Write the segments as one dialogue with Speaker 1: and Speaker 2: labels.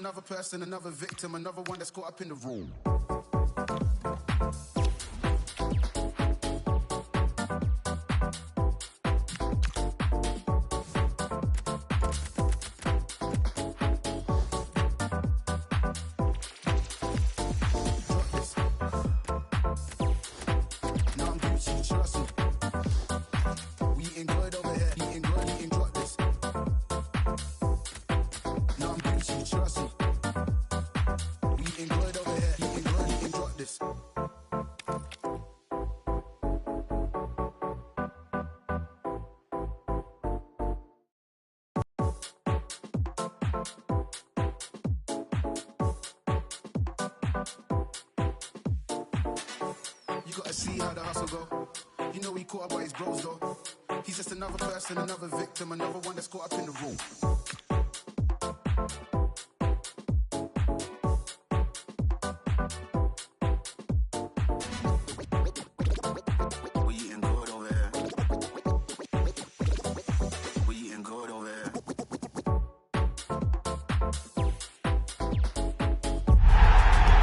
Speaker 1: another person, another victim, another one that's caught up in the room. You gotta see how the hustle go. You know he caught up by his bros though. He's just another person, another victim, another one that's caught up in the room. We eating good over here. We eating good over here.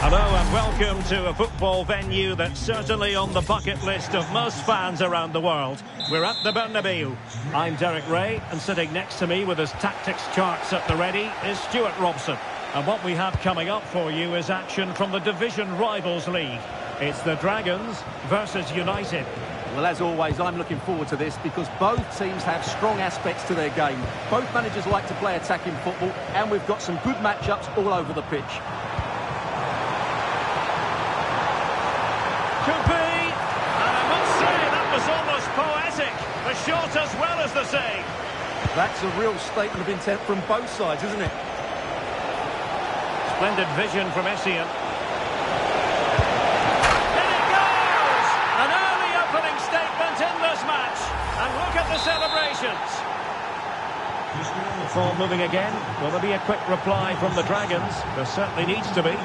Speaker 2: Hello and welcome to a football venue that's certainly on the bucket list of most fans around the world. We're at the Bernabeu. I'm Derek Ray, and sitting next to me with his tactics charts at the ready is Stuart Robson. And what we have coming up for you is action from the Division Rivals League. It's the Dragons versus United.
Speaker 3: Well, as always, I'm looking forward to this because both teams have strong aspects to their game. Both managers like to play attacking football, and we've got some good matchups all over the pitch.
Speaker 2: Could be, and I must say that was almost poetic. The shot as well as the save.
Speaker 3: That's a real statement of intent from both sides, isn't it?
Speaker 2: Splendid vision from Essien. In it goes! An early opening statement in this match. And look at the celebrations. The ball moving again. Will there be a quick reply from the Dragons? There certainly needs to be.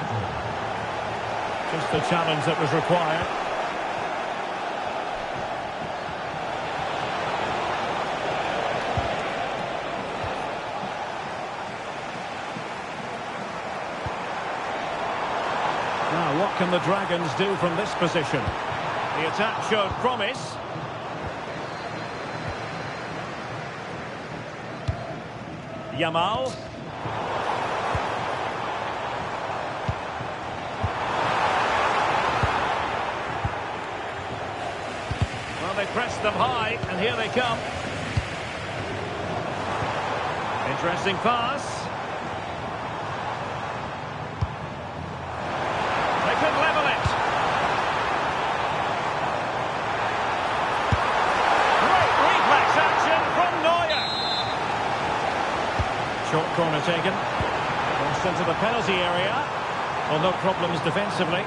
Speaker 2: Just the challenge that was required. Now, what can the Dragons do from this position? The attack showed promise. Yamal. They press them high, and here they come. Interesting pass. They could level it. Great reflex action from Neuer. Short corner taken. Crossed into the penalty area. Well, no problems defensively.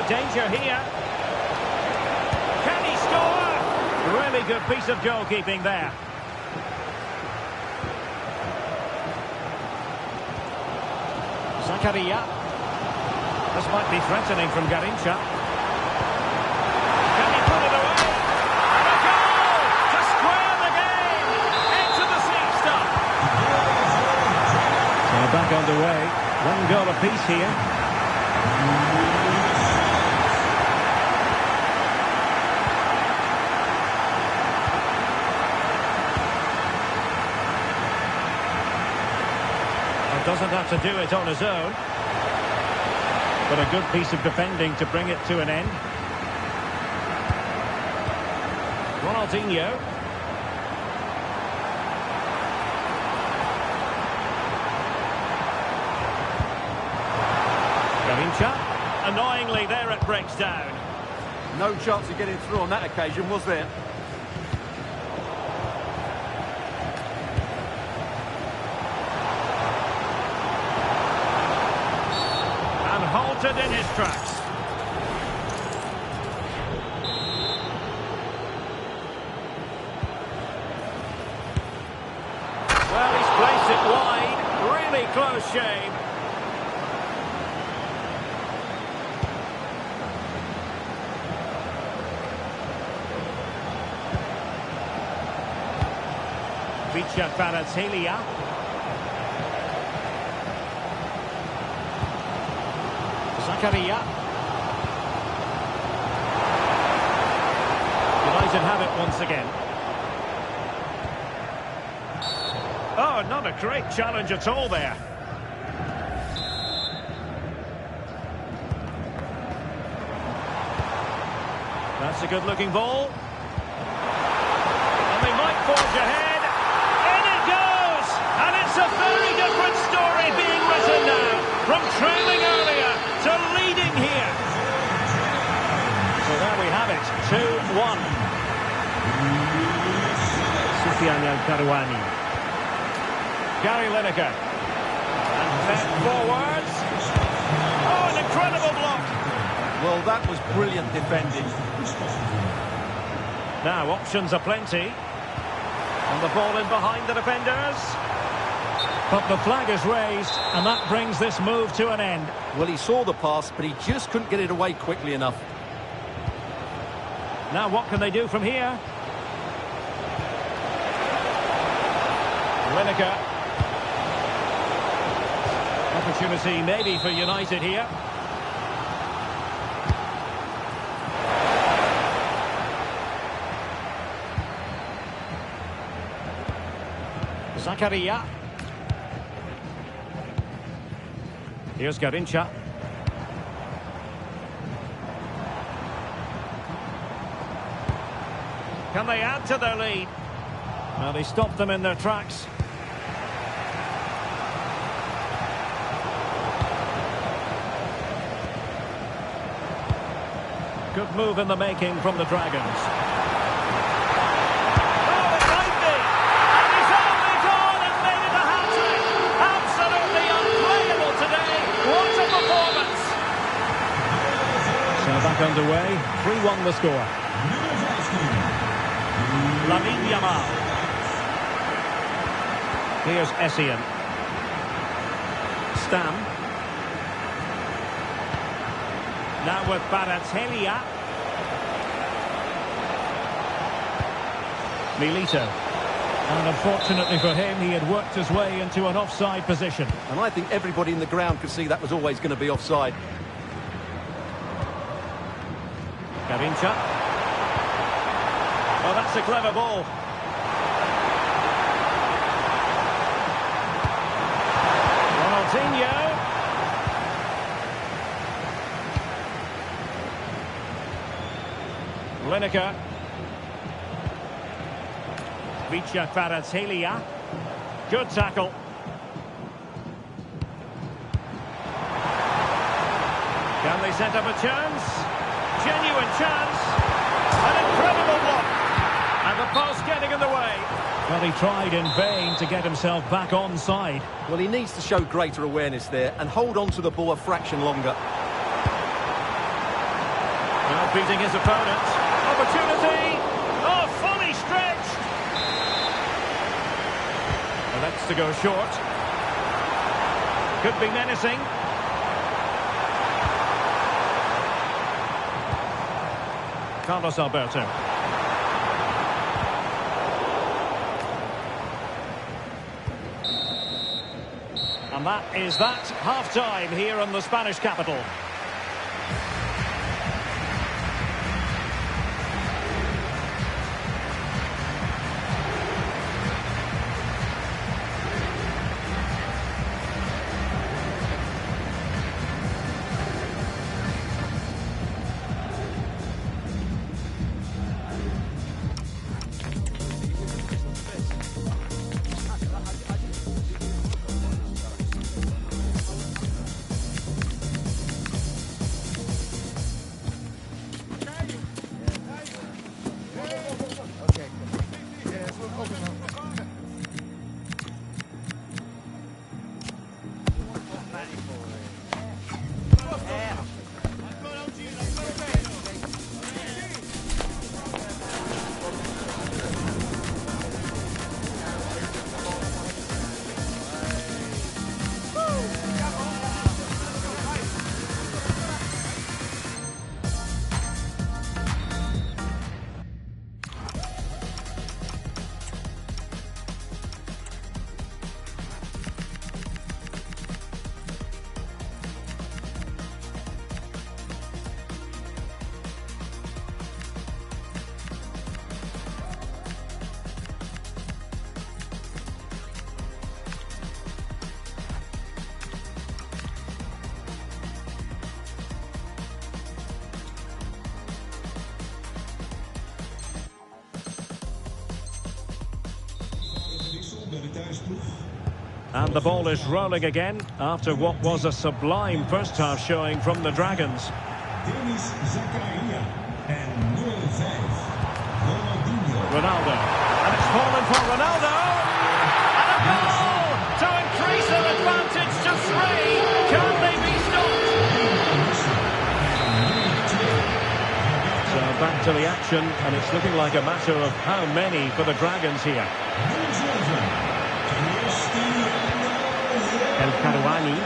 Speaker 2: Danger here. Can he score? Really good piece of goalkeeping there. Zakaria. This might be threatening from Garincha. Can he put it away? And a goal to square the game. Into the seat stop. So back underway. One goal apiece here. Doesn't have to do it on his own. But a good piece of defending to bring it to an end. Ronaldinho. Garincha. Annoyingly, there it breaks down.
Speaker 3: No chance of getting through on that occasion, was there?
Speaker 2: Halted in his tracks. Well, he's placed it wide. Really close shave. Vicha Kvaratskhelia. Zakaria. United have it once again. Oh, not a great challenge at all there. That's a good-looking ball. And they might forge ahead. In it goes! And it's a very different story being written now. From trailing earlier to leading here. So there we have it. 2-1. Sufyan El-Karouani. Gary Lineker. And then forwards. Oh, an incredible block.
Speaker 3: Well, that was brilliant defending.
Speaker 2: Now, options are plenty. And the ball in behind the defenders. But the flag is raised, and that brings this move to an end.
Speaker 3: Well, he saw the pass, but he just couldn't get it away quickly enough.
Speaker 2: Now, what can they do from here? Lineker. Opportunity maybe for United here. Zakaria. Here's Garincha. Can they add to their lead? Well, they stopped them in their tracks. Good move in the making from the Dragons. Back underway, 3-1 the score. Lamine Yamal. Here's Essien. Stam. Now with Kvaratskhelia. Milito. And unfortunately for him, he had worked his way into an offside position.
Speaker 3: And I think everybody in the ground could see that was always going to be offside.
Speaker 2: Garincha. Oh, that's a clever ball. Ronaldinho. Lineker. Vicha Kvaratskhelia. Good tackle. Can they set up a chance? Genuine chance. An incredible block. And the post getting in the way. Well, he tried in vain to get himself back onside.
Speaker 3: Well, he needs to show greater awareness there and hold on to the ball a fraction longer.
Speaker 2: Now beating his opponent. Opportunity. Oh, fully stretched. Well, that's to go short. Could be menacing. Carlos Alberto. And that is that. Half-time here in the Spanish capital. And the ball is rolling again after what was a sublime first half showing from the Dragons. Ronaldo. And it's fallen for Ronaldo. And a goal to increase their advantage to 3. Can they be stopped? So back to the action, and it's looking like a matter of how many for the Dragons here. El Karouani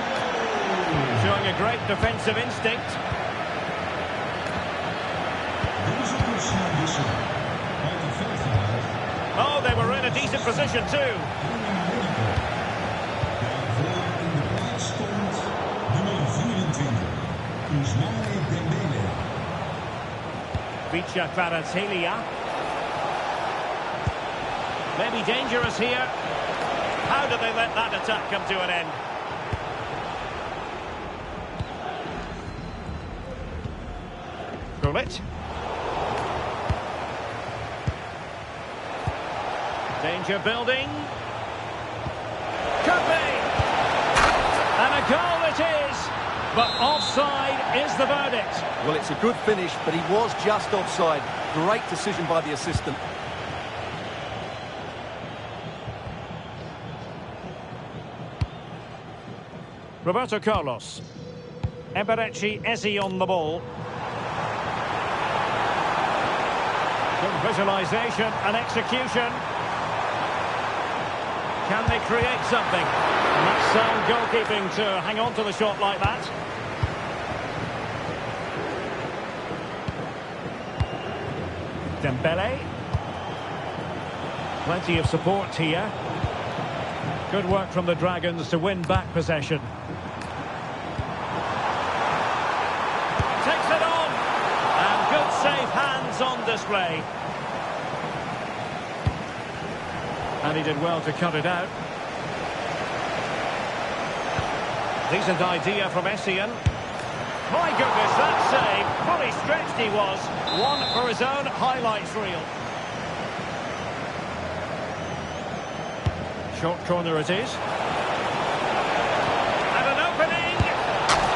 Speaker 2: showing a great defensive instinct. Oh, they were in a decent position too. Vicha Kvaratskhelia. Maybe dangerous here. How do they let that attack come to an end? Gullit. Danger building. Could be. And a goal it is. But offside is the verdict.
Speaker 3: Well, it's a good finish, but he was just offside. Great decision by the assistant.
Speaker 2: Roberto Carlos. Eberechi Eze on the ball. Good visualisation and execution. Can they create something? And that's sound goalkeeping to hang on to the shot like that. Dembele. Plenty of support here. Good work from the Dragons to win back possession. Takes it on. And good safe hands on display. And he did well to cut it out. Decent idea from Essien. My goodness, that save. Fully stretched he was. One for his own highlights reel. Short corner it is. And an opening.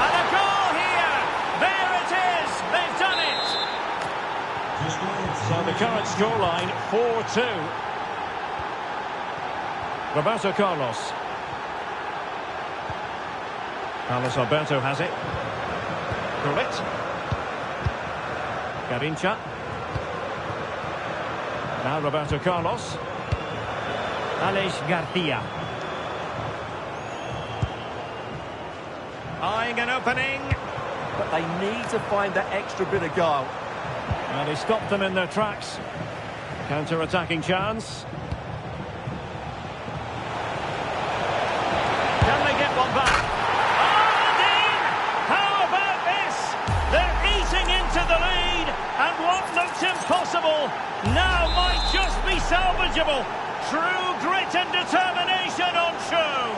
Speaker 2: And a goal here. There it is. They've done it. So the current scoreline, 4-2. Roberto Carlos. Carlos Alberto has it. Gullit. Garincha. Now Roberto Carlos. Alex Garcia. Eyeing an opening.
Speaker 3: But they need to find that extra bit of guile.
Speaker 2: And he stopped them in their tracks. Counter-attacking chance. Can they get one back? Oh, Dean! How about this? They're eating into the lead, and what looked impossible now might just be salvageable. True grit and determination on show.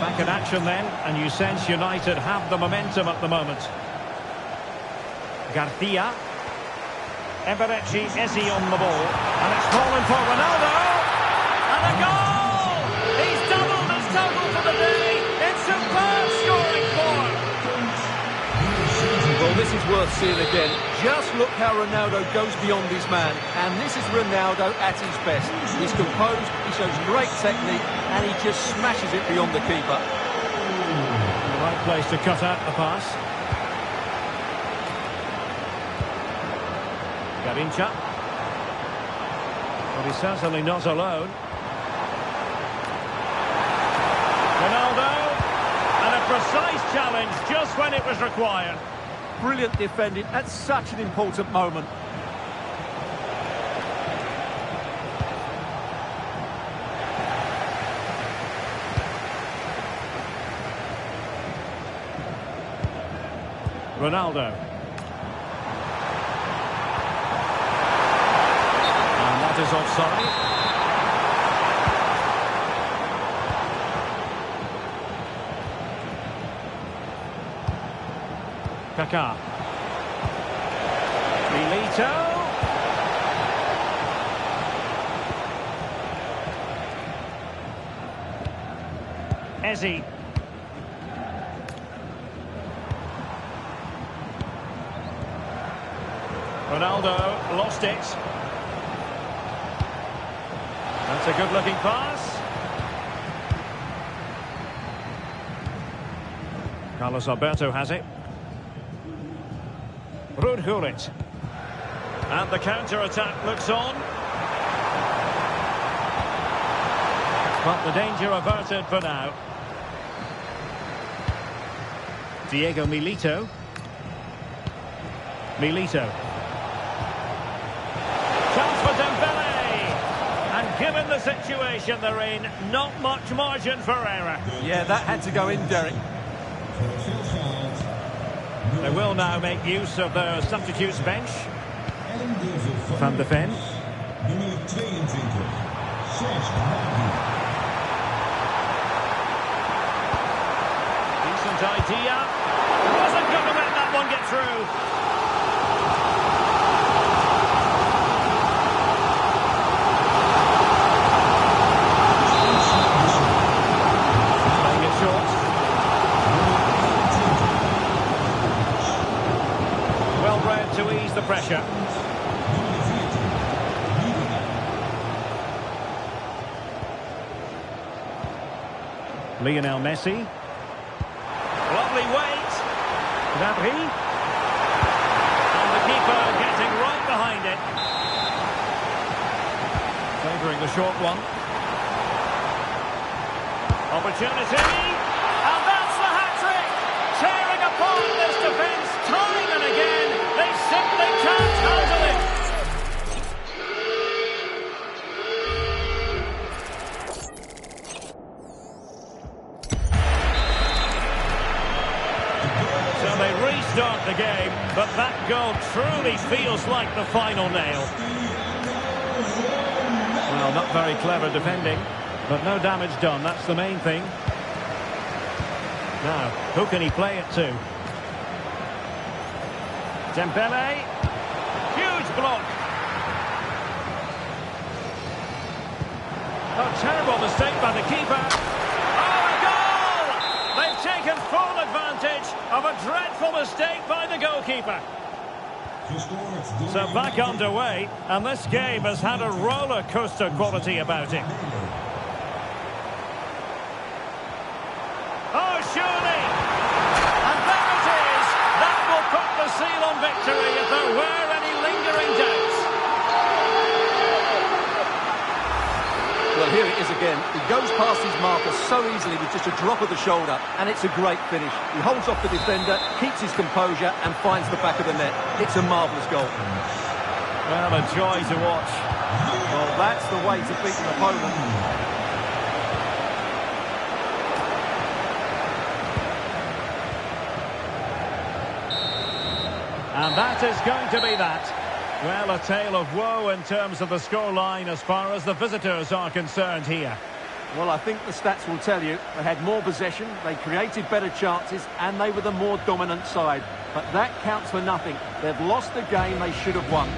Speaker 2: Back in action then, and you sense United have the momentum at the moment. Garcia. Eberechi Eze on the ball, and it's fallen for Ronaldo. And a goal! He's doubled his total for the day in superb scoring form.
Speaker 3: Well, this is worth seeing again. Just look how Ronaldo goes beyond his man. And this is Ronaldo at his best. He's composed, he shows great technique, and he just smashes it beyond the keeper.
Speaker 2: The right place to cut out the pass. Garincha. But he's certainly not alone. Ronaldo. And a precise challenge just when it was required.
Speaker 3: Brilliant defending at such an important moment.
Speaker 2: Ronaldo. And that is offside. Kaká. Milito. Ezzy. Ronaldo lost it. That's a good-looking pass. Carlos Alberto has it. Ruud Gullit. And the counter-attack looks on. But the danger averted for now. Diego Milito. Chance for Dembele. And given the situation they're in, not much margin for error.
Speaker 3: Yeah, that had to go in, Derek.
Speaker 2: They will now make use of their substitutes bench. Van de Ven. Decent idea. Wasn't going to let that one get through. Playing it short. Well bred to ease the pressure. Lionel Messi. Lovely weight. Gnabry. And the keeper getting right behind it. Favouring the short one. Opportunity. And that's the hat-trick. Tearing apart this defence time and again. They simply can't handle it. Restart the game, but that goal truly feels like the final nail. Well, not very clever defending, but no damage done, that's the main thing. Now, who can he play it to? Dembele. Huge block. A terrible mistake by the keeper. They've taken full advantage of a dreadful mistake by the goalkeeper. So back underway, and this game has had a roller coaster quality about it. Oh, surely! And there it is! That will put the seal on victory if there were any lingering doubts.
Speaker 3: Well, here it is again. He goes past his marker so easily with just a drop of the shoulder, and it's a great finish. He holds off the defender, keeps his composure, and finds the back of the net. It's a marvellous goal.
Speaker 2: Well, a joy to watch.
Speaker 3: Well, that's the way to beat an opponent.
Speaker 2: And that is going to be that. Well, a tale of woe in terms of the scoreline as far as the visitors are concerned here.
Speaker 3: Well, I think the stats will tell you they had more possession, they created better chances, and they were the more dominant side. But that counts for nothing. They've lost the game they should have won.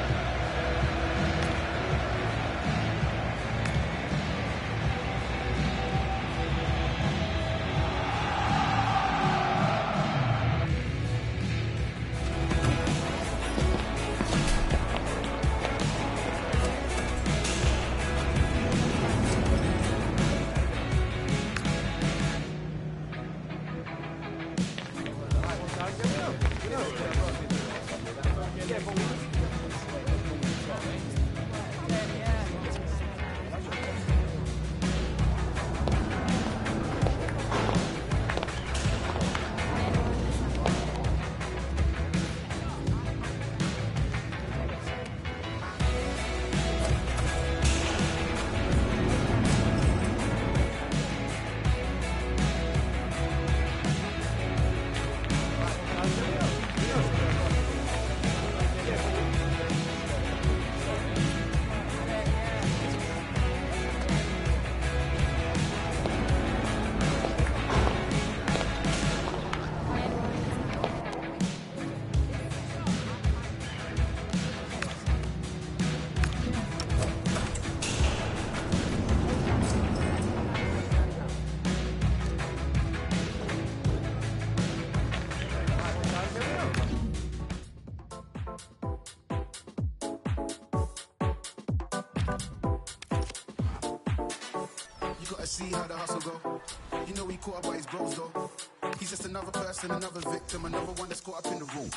Speaker 1: see how the hustle go. You know he caught up by his bros though. He's just another person, another victim, another one that's caught up in the room.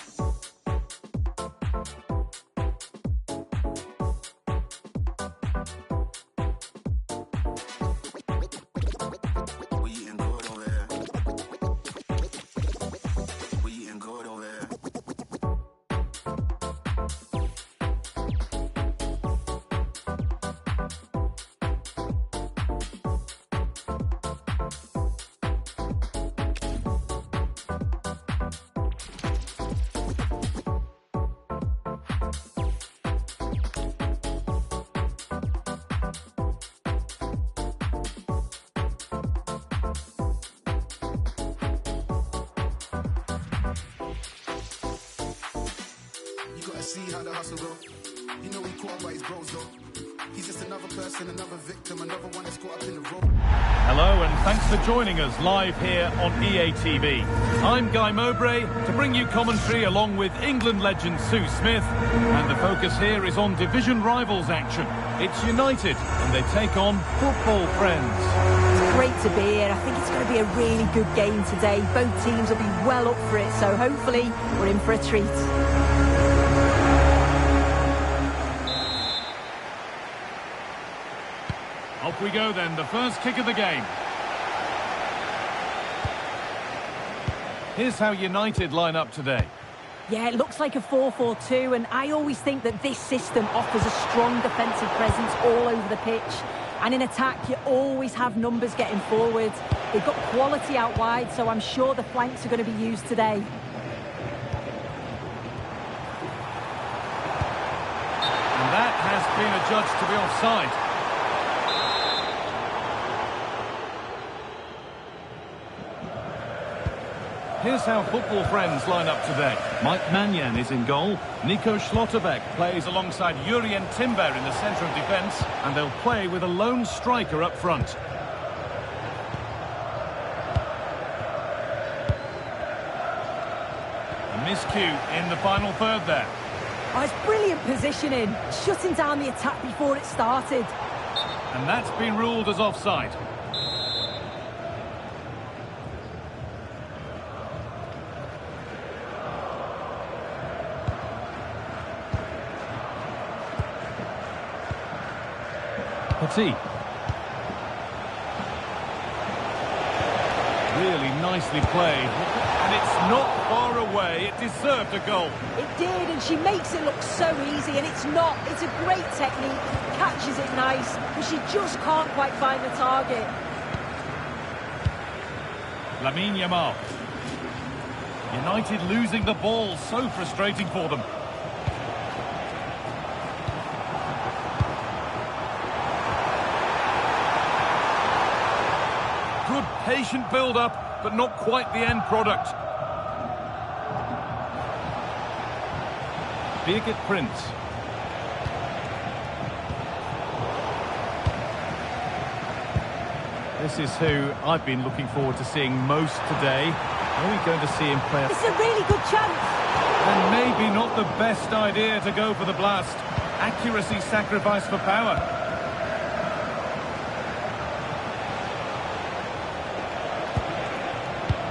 Speaker 1: See how the hustle go. You know he caught up by his bros though. He's just another person, another victim, another one that's caught up in the road.
Speaker 4: Hello and thanks for joining us live here on EA TV. I'm Guy Mowbray to bring you commentary along with England legend Sue Smith, and the focus here is on division rivals action. It's United and they take on football friends.
Speaker 5: It's great to be here. I think it's going to be a really good game today. Both teams will be well up for it, so hopefully we're in for a treat.
Speaker 4: Off we go then, the first kick of the game. Here's how United line up today.
Speaker 5: Yeah, it looks like a 4-4-2, and I always think that this system offers a strong defensive presence all over the pitch. And in attack, you always have numbers getting forward. They've got quality out wide, so I'm sure the flanks are going to be used today.
Speaker 4: And that has been adjudged to be offside. Here's how football friends line up today. Mike Mannion is in goal. Nico Schlotterbeck plays alongside Jurien Timber in the centre of defence, and they'll play with a lone striker up front. A miscue in the final third there.
Speaker 5: Oh, it's brilliant positioning, shutting down the attack before it started.
Speaker 4: And that's been ruled as offside. Petit. Really nicely played. And it's not far away. It deserved a goal.
Speaker 5: It did, and she makes it look so easy, and it's not. It's a great technique, catches it nice, but she just can't quite find the target.
Speaker 4: Lamine Yamal. United losing the ball, so frustrating for them. Good patient build-up, but not quite the end product. Birgit Prince. This is who I've been looking forward to seeing most today. Are we going to see him play?
Speaker 5: It's a really good chance.
Speaker 4: And maybe not the best idea to go for the blast. Accuracy sacrificed for power.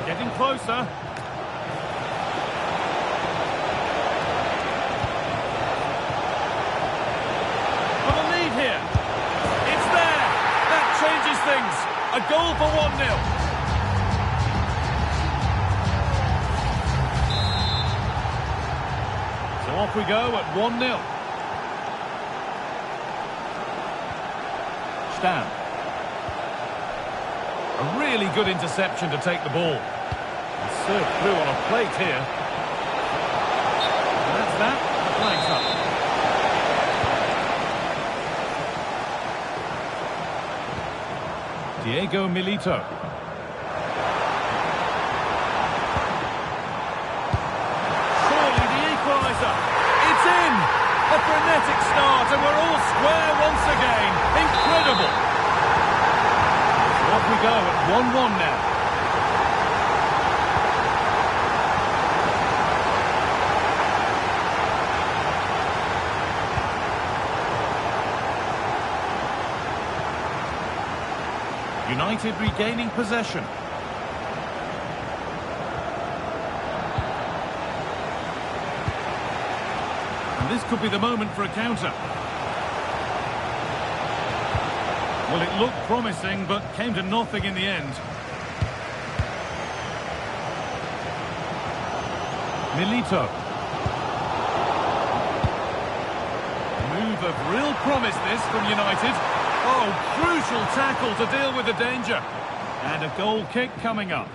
Speaker 4: Getting closer. For the lead here. It's there. That changes things. A goal for 1-0. So off we go at 1-0. Stam. A really good interception to take the ball. And served through on a plate here. And that's that. The flag's up. Diego Milito. Surely the equaliser. It's in! A frenetic start and we're all square once again. Incredible! So off we go at 1-1 now. United regaining possession. And this could be the moment for a counter. Well, it looked promising, but came to nothing in the end. Milito. Move of real promise this from United. Oh, crucial tackle to deal with the danger. And a goal kick coming up.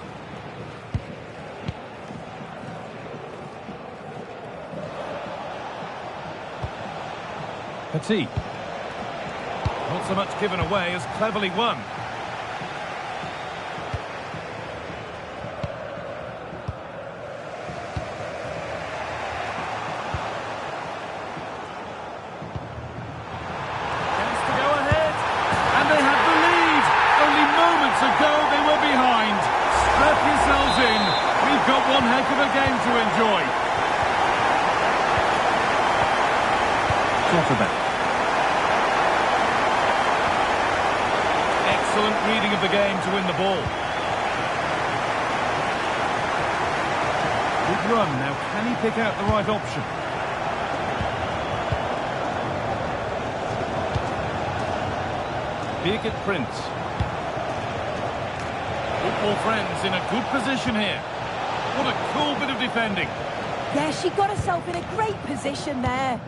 Speaker 4: Petit. Not so much given away as cleverly won. Chance to go ahead. And they have the lead. Only moments ago they were behind. Strap yourselves in. We've got one heck of a game to enjoy. Excellent reading of the game to win the ball. Good run. Now, can he pick out the right option? Birgit Prince. Football friends in a good position here. What a cool bit of defending.
Speaker 5: Yeah, she got herself in a great position there.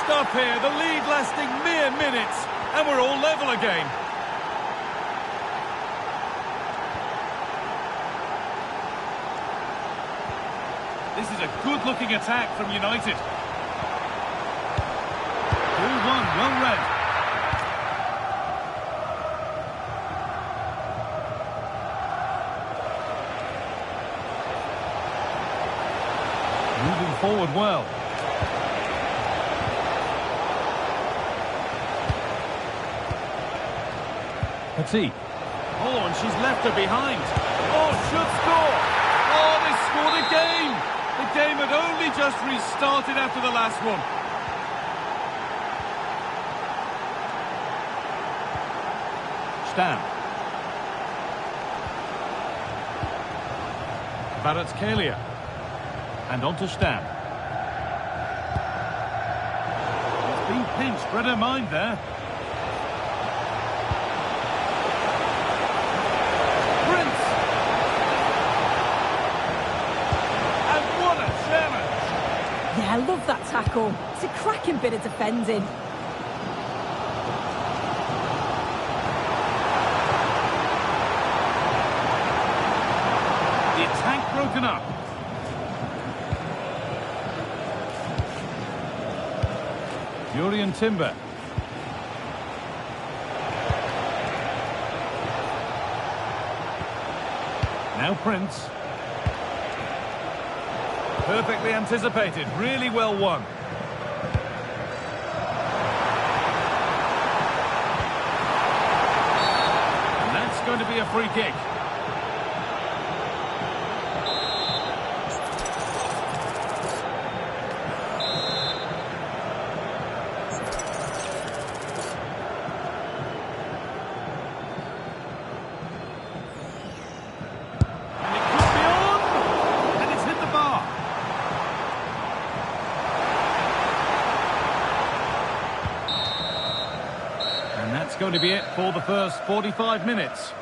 Speaker 4: Stuff here, the lead lasting mere minutes, and we're all level again. This is a good-looking attack from United. 2-1, well read. Moving forward well. Petit. Oh, and she's left her behind. Oh, should score. Oh, they scored again. The game had only just restarted after the last one. Stam. Kvaratskhelia. And on to Stam. It's been pinched, read her mind there.
Speaker 5: I love that tackle. It's a cracking bit of defending.
Speaker 4: The attack broken up. Jurien Timber. Now Prince. Perfectly anticipated, really well won. And that's going to be a free kick. Going to be it for the first 45 minutes.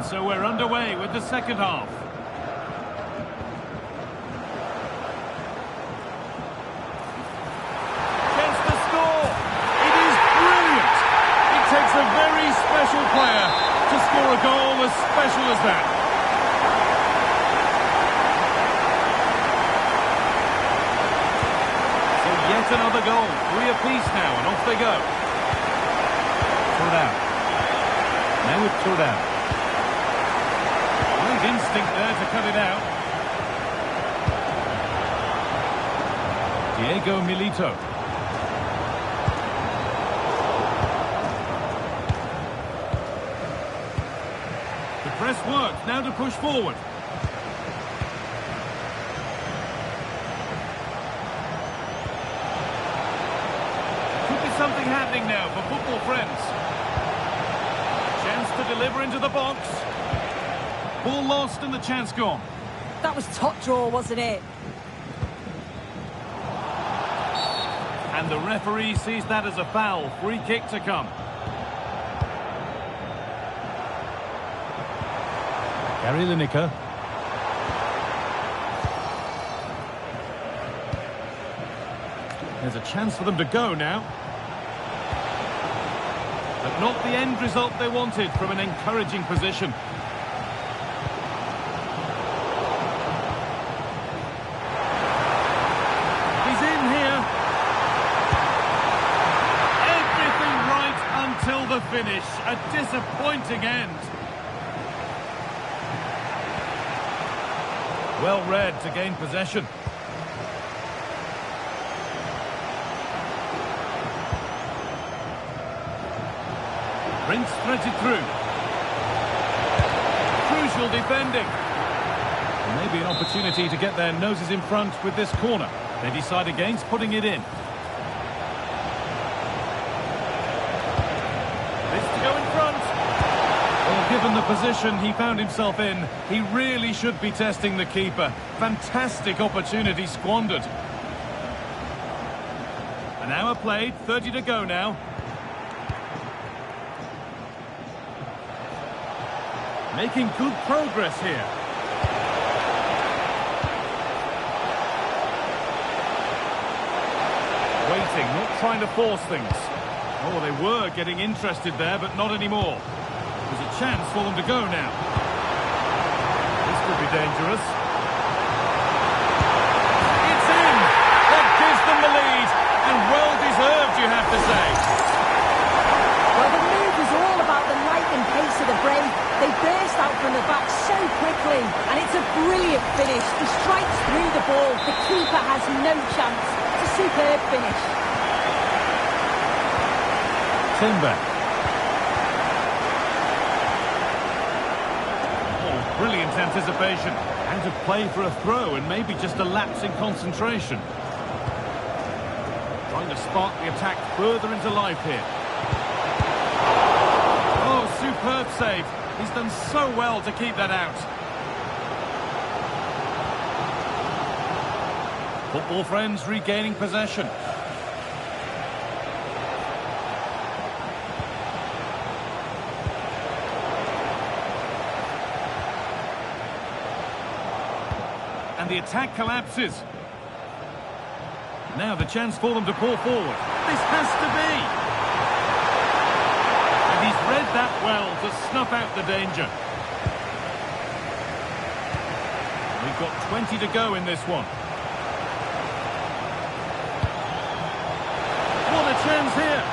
Speaker 4: so we're underway with the second half. Chance to score! It is brilliant! It takes a very special player to score a goal as special as that. So yet another goal. 3 apiece now, and off they go. Put out. Now with Turdown. Great instinct there to cut it out. Diego Milito. The press works, now to push forward. Could be something happening now for football friends. Chance to deliver into the box. Ball lost and the chance gone.
Speaker 5: That was top draw, wasn't it?
Speaker 4: And the referee sees that as a foul. Free kick to come. Gary Lineker. There's a chance for them to go now. But not the end result they wanted from an encouraging position. He's in here. Everything right until the finish. A disappointing end. Well read to gain possession. Prince threaded through. Crucial defending. And maybe an opportunity to get their noses in front with this corner. They decide against putting it in. This to go in front. Well, given the position he found himself in, he really should be testing the keeper. Fantastic opportunity squandered. An hour played, 30 to go now. Making good progress here. Waiting, not trying to force things. Oh, they were getting interested there, but not anymore. There's a chance for them to go now. This could be dangerous. It's in! That gives them the lead, and well deserved, you have to say.
Speaker 5: Well, the move was all about the lightning pace of the break. They burst out from the back so quickly, and it's a brilliant finish. He strikes through the ball. The keeper has no chance. It's a superb finish.
Speaker 4: Timber. Oh, brilliant anticipation. Out of play for a throw, and maybe just a lapse in concentration. Trying to spark the attack further into life here. Oh, superb save. He's done so well to keep that out. Football friends regaining possession. And the attack collapses. Now the chance for them to pull forward. This has to be. He's read that well to snuff out the danger. We've got 20 to go in this one. What a chance here.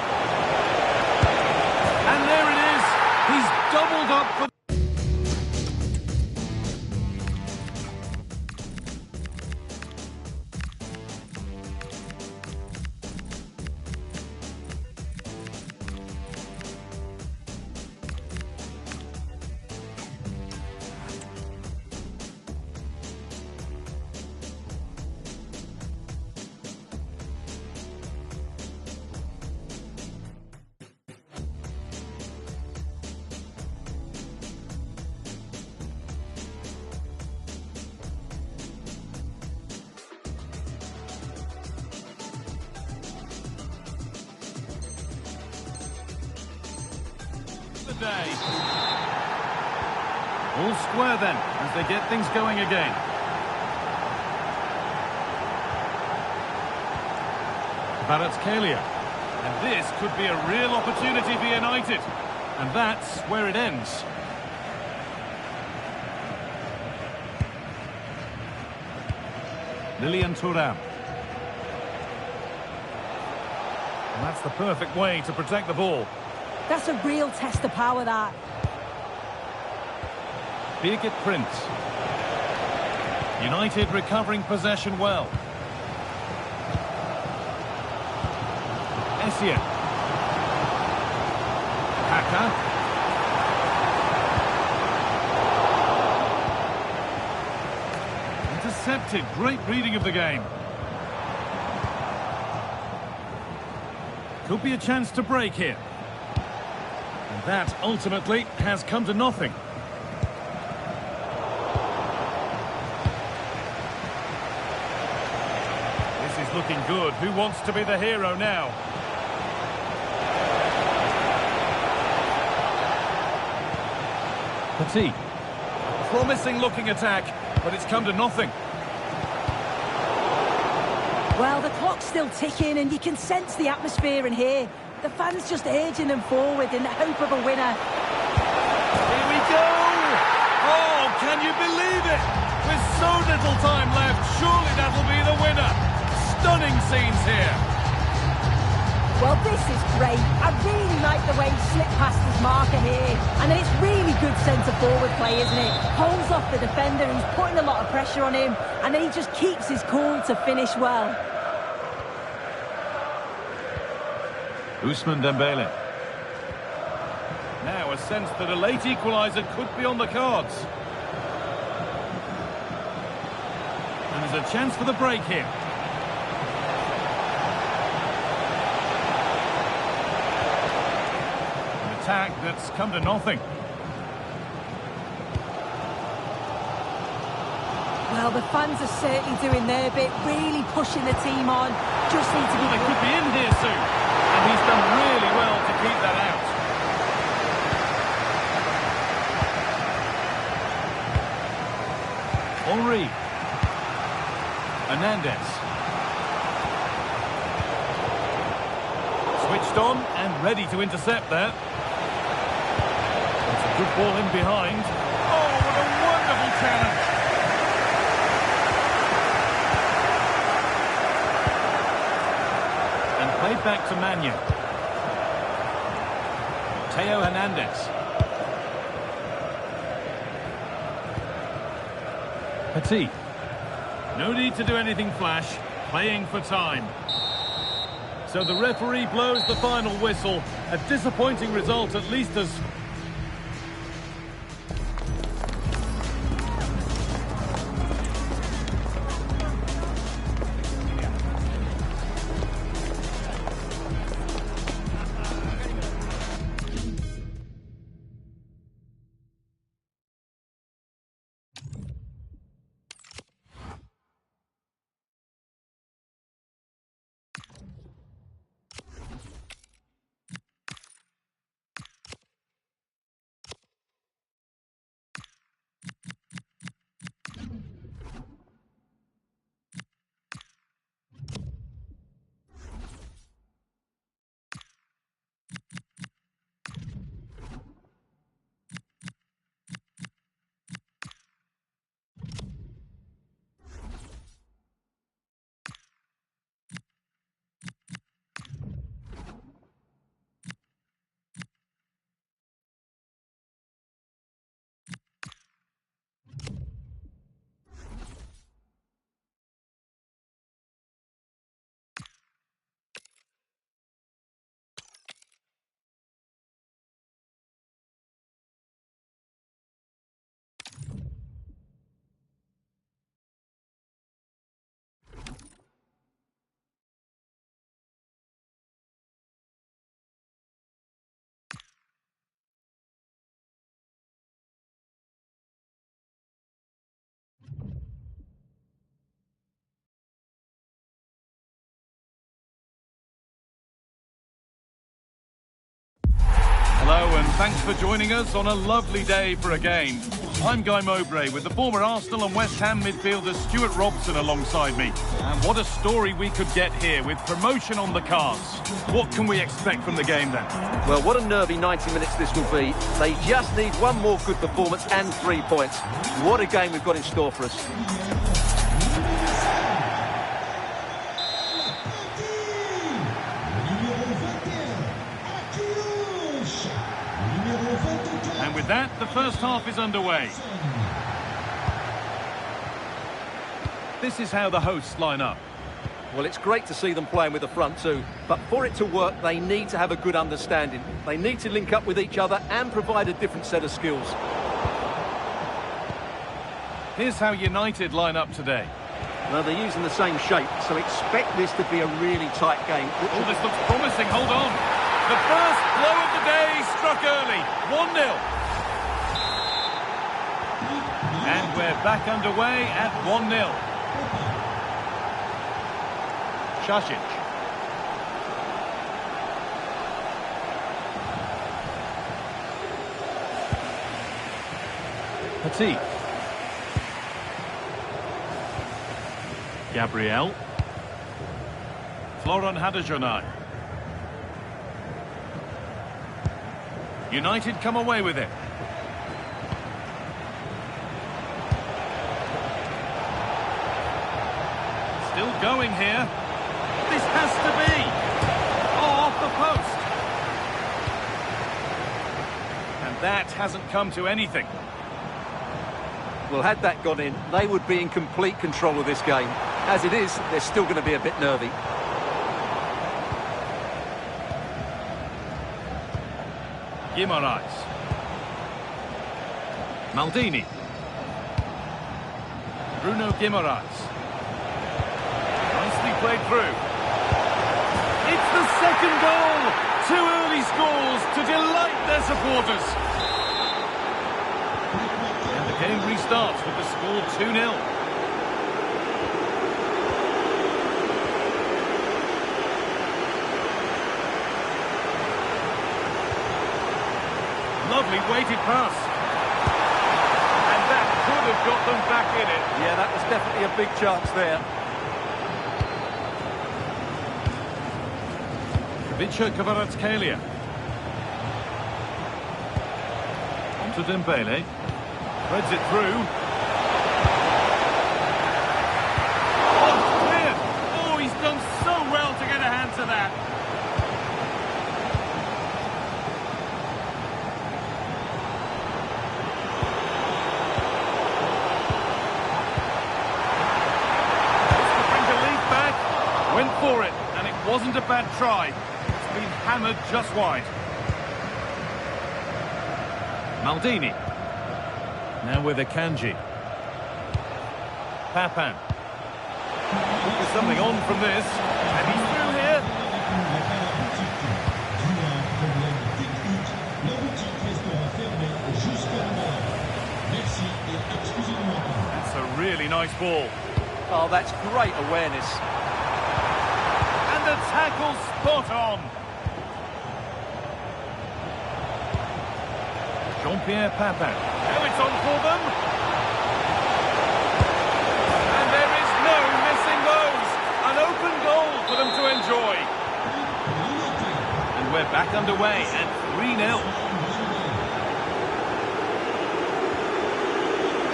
Speaker 4: And there it is. He's doubled up for... the day. All square then, as they get things going again. Kvaratskhelia. And this could be a real opportunity for United. And that's where it ends. Lilian Thuram. And that's the perfect way to protect the ball.
Speaker 5: That's a real test of power, that.
Speaker 4: Birgit Prince. United recovering possession well. Essien. Haka. Intercepted. Great reading of the game. Could be a chance to break here. And that ultimately has come to nothing. This is looking good. Who wants to be the hero now? Petit. Promising looking attack, but it's come to nothing.
Speaker 5: Well, the clock's still ticking and you can sense the atmosphere in here. The fans just urging them forward in the hope of a winner.
Speaker 4: Here we go! Oh, can you believe it? With so little time left, surely that'll be the winner. Stunning scenes here.
Speaker 5: Well, this is great. I really like the way he slipped past his marker here. And then it's really good centre-forward play, isn't it? Holds off the defender who's putting a lot of pressure on him. And then he just keeps his cool to finish well.
Speaker 4: Ousmane Dembele. Now a sense that a late equaliser could be on the cards. And there's a chance for the break here. An attack that's come to nothing.
Speaker 5: Well, the fans are certainly doing their bit, really pushing the team on. Just need to be...
Speaker 4: They could be in here soon. And he's done really well to keep that out. Henry. Hernandez. Switched on and ready to intercept there. It's a good ball in behind. Oh, what a wonderful challenge. Played back to Manya. Theo Hernandez. Petit. No need to do anything flash. Playing for time. So the referee blows the final whistle. A disappointing result, at least as... thanks for joining us on a lovely day for a game. I'm Guy Mowbray with the former Arsenal and West Ham midfielder Stuart Robson alongside me. And what a story we could get here with promotion on the cards. What can we expect from the game then?
Speaker 3: Well, what a nervy 90 minutes this will be. They just need one more good performance and 3 points. What a game we've got in store for us.
Speaker 4: And with that, the first half is underway. This is how the hosts line up.
Speaker 3: Well, it's great to see them playing with the front two, but for it to work, they need to have a good understanding. They need to link up with each other and provide a different set of skills.
Speaker 4: Here's how United line up today.
Speaker 3: Well, they're using the same shape, so expect this to be a really tight game.
Speaker 4: Oh, this looks promising. Hold on. The first blow of the day struck early. 1-0. And we're back underway at 1-0. Šašić. Petit. Gabriel. Florent Hadejonaj. United come away with it. Still going here. This has to be. Oh, off the post. And that hasn't come to anything.
Speaker 3: Well, had that gone in, they would be in complete control of this game. As it is, they're still going to be a bit nervy.
Speaker 4: Guimaraes. Maldini. Bruno Guimaraes. Nicely played through. It's the second goal! 2 early scores to delight their supporters. And the game restarts with the score 2-0. Lovely weighted pass. And that could have got them back in it.
Speaker 3: Yeah, that was definitely a big chance there.
Speaker 4: Vicha Kvaratskhelia. On to Dembele. Threads it through. Oh, it's cleared. Oh, he's done so well to get a hand to that. Went for it, and it wasn't a bad try. It's been hammered just wide. Maldini. Now with Akanji. Papan. There's something on from this, and he's through here. That's a really nice ball.
Speaker 3: Oh, that's great awareness.
Speaker 4: The tackle spot on. Jean-Pierre Papin. Now it's on for them. And there is no missing those. An open goal for them to enjoy. And we're back underway at 3-0.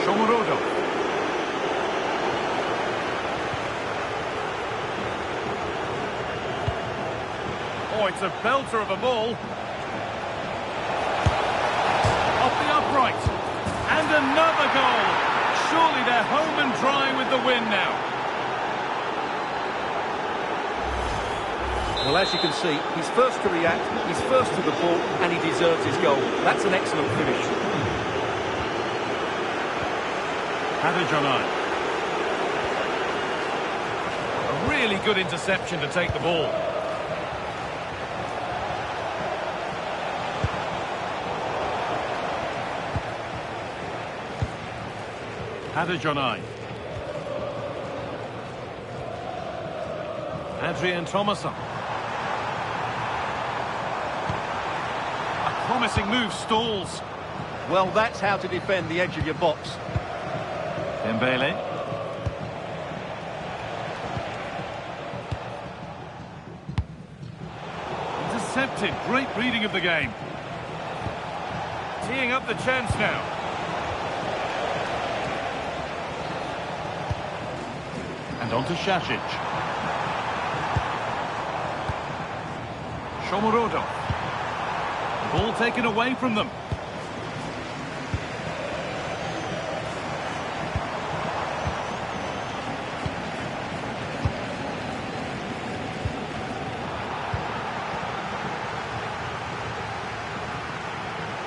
Speaker 4: Shomurodov. Oh, it's a belter of a ball. Off the upright. And another goal. Surely they're home and dry with the win now.
Speaker 3: Well, as you can see, he's first to react, he's first to the ball, and he deserves his goal. That's an excellent finish.
Speaker 4: Hadejonaj. A really good interception to take the ball. Hadejonaj. Adrian Thomasson. A promising move stalls.
Speaker 3: Well, that's how to defend the edge of your box.
Speaker 4: Dembele. Intercepted. Great reading of the game. Teeing up the chance now. And on to Šašić. Shomurodov. Ball taken away from them.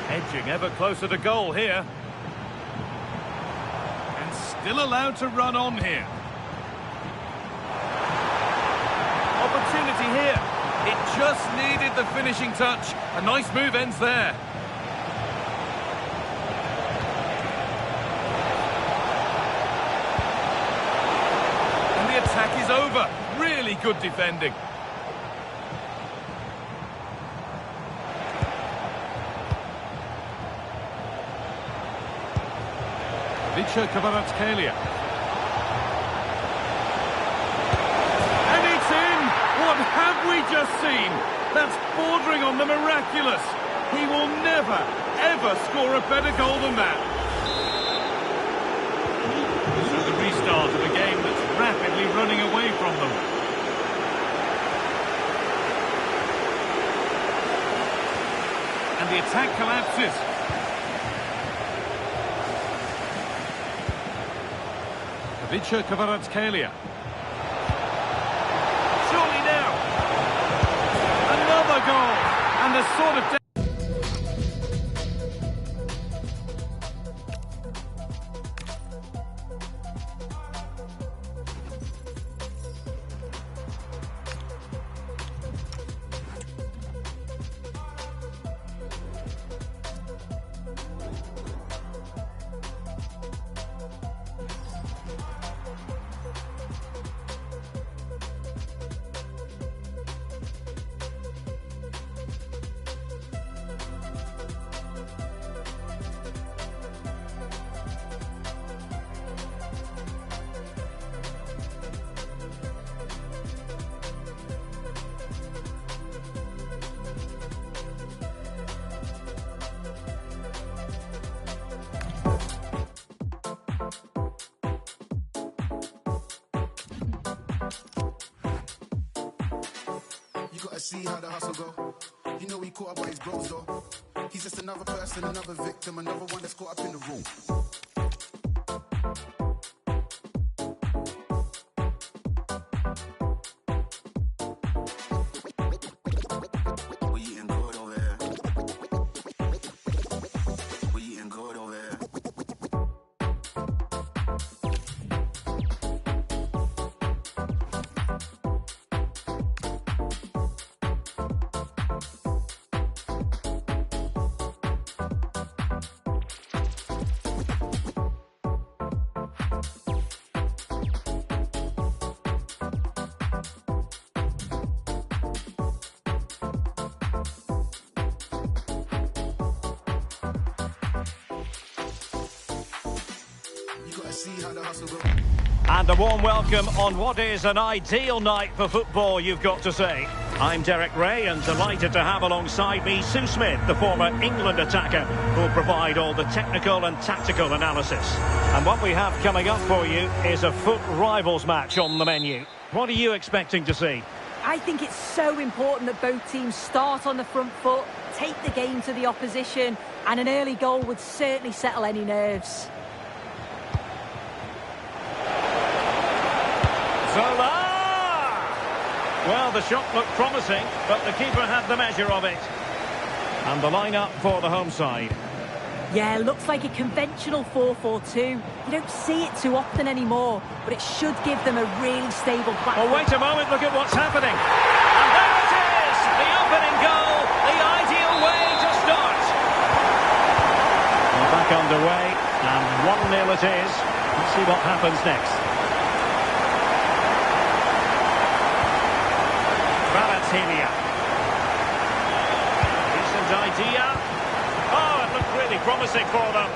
Speaker 4: Edging ever closer to goal here. And still allowed to run on here. Opportunity here. It just needed the finishing touch. A nice move ends there. And the attack is over. Really good defending. Kvaratskhelia. And it's in! What have we just seen? That's bordering on the miraculous. He will never, ever score a better goal than that. So the restart of a game that's rapidly running away from them. And the attack collapses. Kvaratskhelia. Surely now. Another goal. And the sort of...
Speaker 1: See how the hustle go. You know he caught up by his bros though. He's just another person, another victim, another one that's caught up in the room. We eating good over here. We eating good over here.
Speaker 2: And a warm welcome on what is an ideal night for football, you've got to say. I'm Derek Ray and delighted to have alongside me Sue Smith, the former England attacker, who'll provide all the technical and tactical analysis. And what we have coming up for you is a foot rivals match on the menu. What are you expecting to see?
Speaker 5: I think it's so important that both teams start on the front foot, take the game to the opposition, and an early goal would certainly settle any nerves.
Speaker 2: Zola! Well, the shot looked promising, but the keeper had the measure of it. And the lineup for the home side.
Speaker 5: Yeah, looks like a conventional 4-4-2. You don't see it too often anymore, but it should give them a really stable platform.
Speaker 2: Oh, wait a moment, look at what's happening. And there it is! The opening goal, the ideal way to start. We're back underway, and 1-0 it is. Let's see what happens next. Decent idea. really promising for them.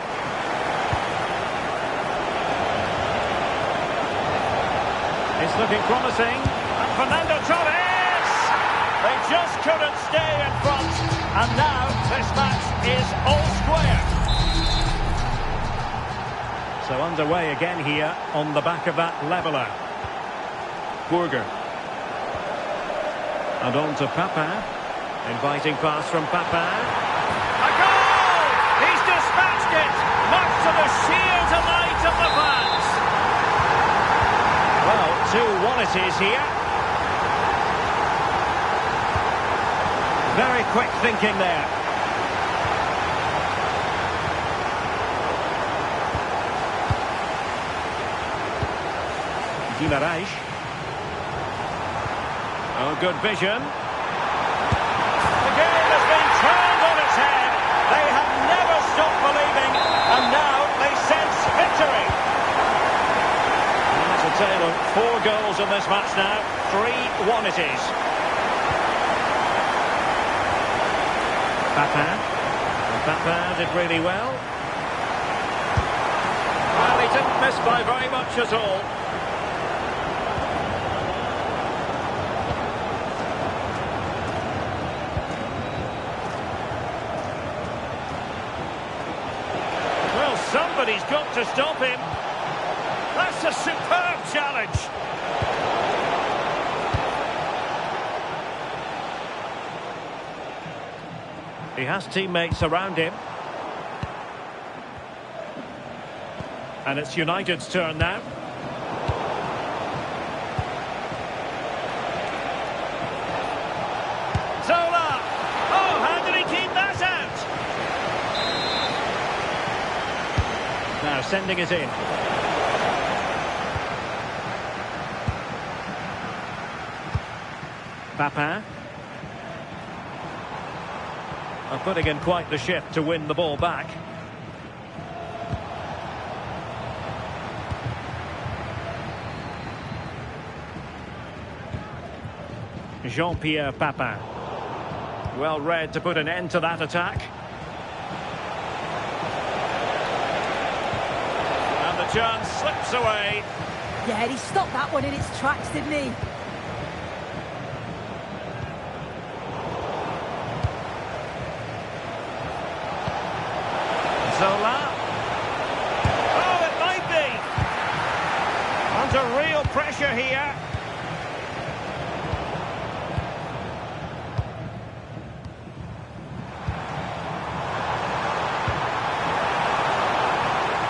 Speaker 2: It's looking promising. And Fernando Torres! They just couldn't stay in front. And now this match is all square. So underway again here on the back of that leveller. Burger. And on to Papin. Inviting pass from Papin. A goal! He's dispatched it! Much to the sheer delight of the fans. Well, 2-1 it is here. Very quick thinking there. Guimarães. Oh, good vision. The game has been turned on its head. They have never stopped believing, and now they sense victory. It's a tale of 4 goals in this match now. 3-1 it is. Papin. And Papin did really well. Well, he didn't miss by very much at all. Somebody's got to stop him. That's a superb challenge. He has teammates around him. And it's United's turn now. Zola! Oh, how did he keep that out? Now sending it in. Papin. Are putting in quite the shift to win the ball back. Jean-Pierre Papin. Well read to put an end to that attack. And the chance slips away.
Speaker 5: Yeah, he stopped that one in its tracks, didn't he?
Speaker 2: Zola. Oh, it might be. Under real pressure here.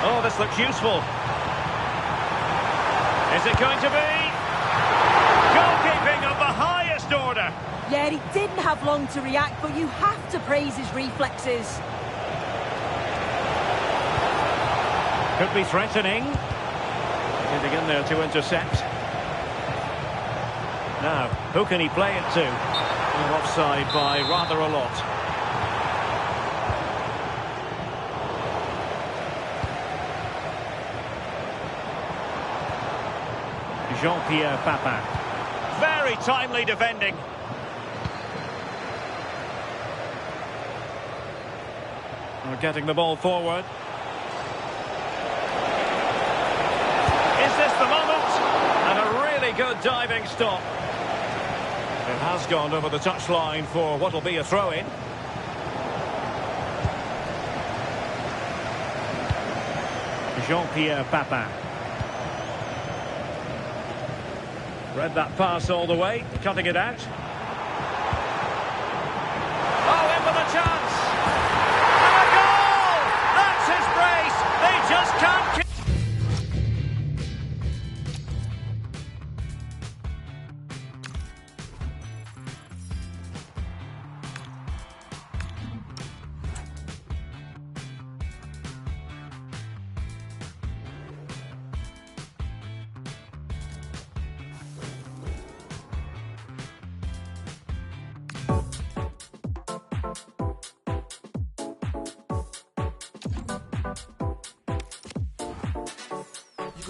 Speaker 2: Oh, this looks useful. Is it going to be? Goalkeeping of the highest order.
Speaker 5: Yeah, he didn't have long to react, but you have to praise his reflexes.
Speaker 2: Could be threatening. Getting in there to intercept. Now, who can he play it to? Well, offside by rather a lot. Jean-Pierre Papin. Very timely defending. We're getting the ball forward. Is this the moment? And a really good diving stop. It has gone over the touchline for what will be a throw-in. Jean-Pierre Papin. Read that pass all the way, cutting it out. Oh, in for the chance! And a goal! That's his brace! They just can't keep...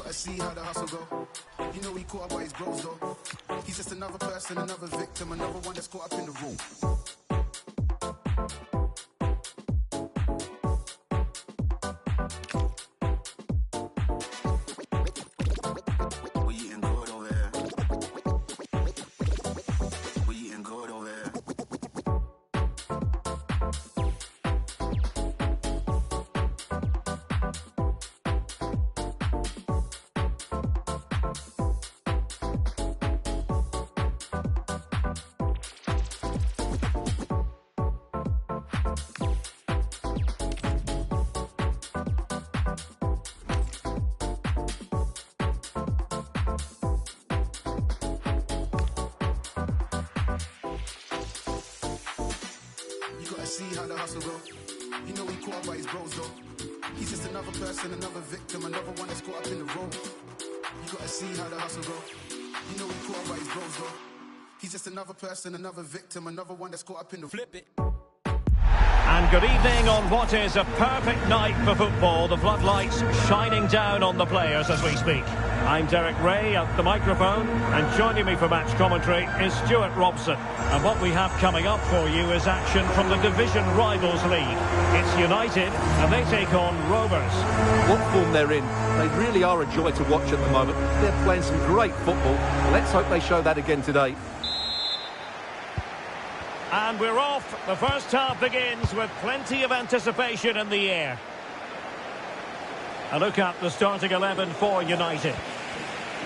Speaker 1: See how the hustle go. You know he caught up by his bros though. He's just another person, another victim, another one that's caught up in the room. gotta see how the hustle go. You know he caught up by his bros though. He's just another person, another victim, another one that's caught up in the road. You gotta see how the hustle go. You know he caught up by his bros though. He's just another person, another victim, another one that's caught up in the flip it.
Speaker 2: And good evening on what is a perfect night for football. The floodlights shining down on the players as we speak. I'm Derek Ray at the microphone, and joining me for match commentary is Stuart Robson. And what we have coming up for you is action from the Division Rivals League. It's United, and they take on Rovers.
Speaker 3: What form they're in. They really are a joy to watch at the moment. They're playing some great football. Let's hope they show that again today.
Speaker 2: And we're off. The first half begins with plenty of anticipation in the air. A look at the starting 11 for United.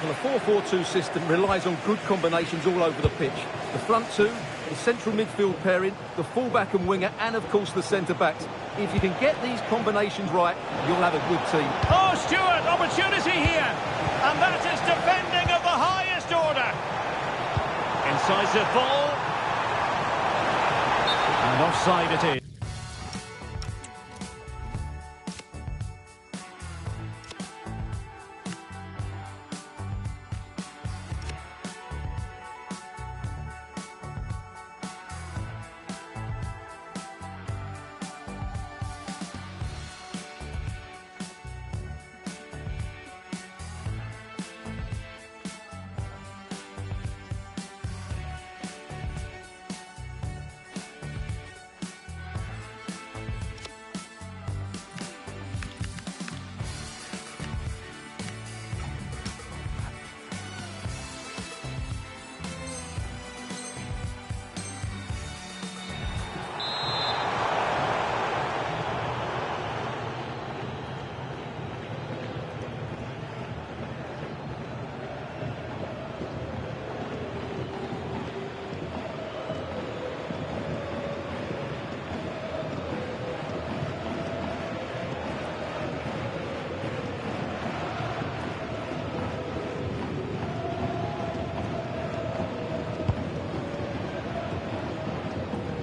Speaker 3: Well, the 4-4-2 system relies on good combinations all over the pitch. The front two, the central midfield pairing, the fullback and winger, and of course the centre-backs. If you can get these combinations right, you'll have a good team.
Speaker 2: Oh, Stuart, opportunity here. And that is defending of the highest order. Incisive ball. And offside it is.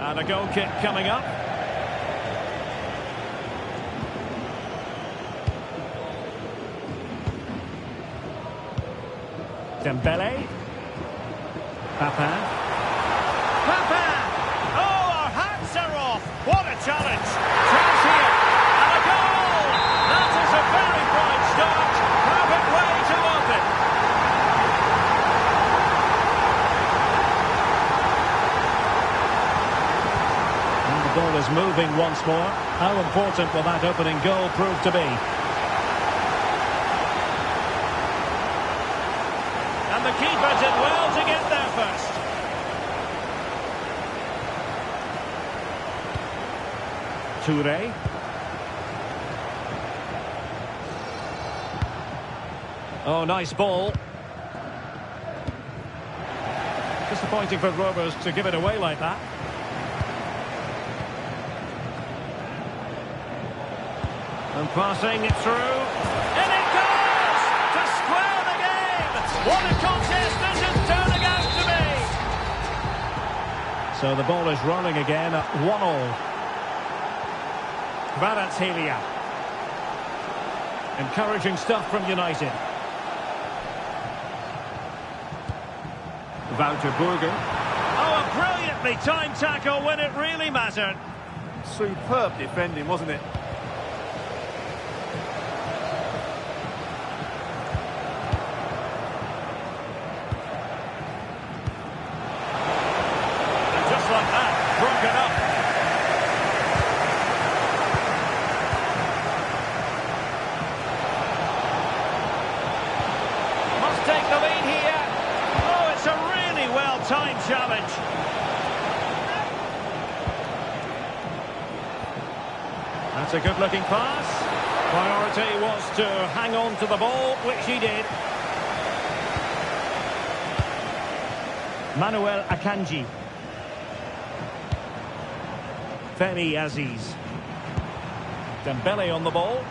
Speaker 2: And a goal kick coming up. Dembele. Papin. Oh, our hats are off. What a challenge. Chance here. And a goal. That is a very bright start. Perfect way to open. The ball is moving once more. How important will that opening goal prove to be? And the keeper did well to get there first. Toure. Oh, nice ball. Disappointing for Rovers to give it away like that. And passing it through. And it goes! To square the game! What a contest this is turning out to be! So the ball is rolling again at 1-1. Kvaratskhelia. Encouraging stuff from United. Wouter Burger. Oh, a brilliantly timed tackle when it really mattered.
Speaker 3: Superb defending, wasn't it?
Speaker 2: Time challenge. That's a good looking pass. Priority was to hang on to the ball, which he did. Manuel Akanji. Femi Aziz. Dembele on the ball.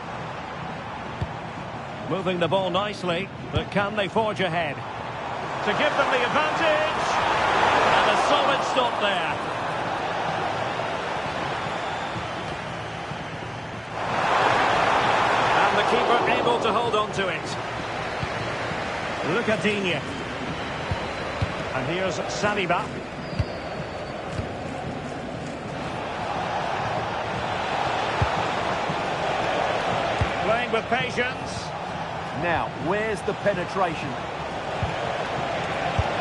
Speaker 2: Moving the ball nicely, but can they forge ahead? To give them the advantage. And a solid stop there. onto it. Lucadinha. And here's Saliba. Playing with patience.
Speaker 3: Now, where's the penetration?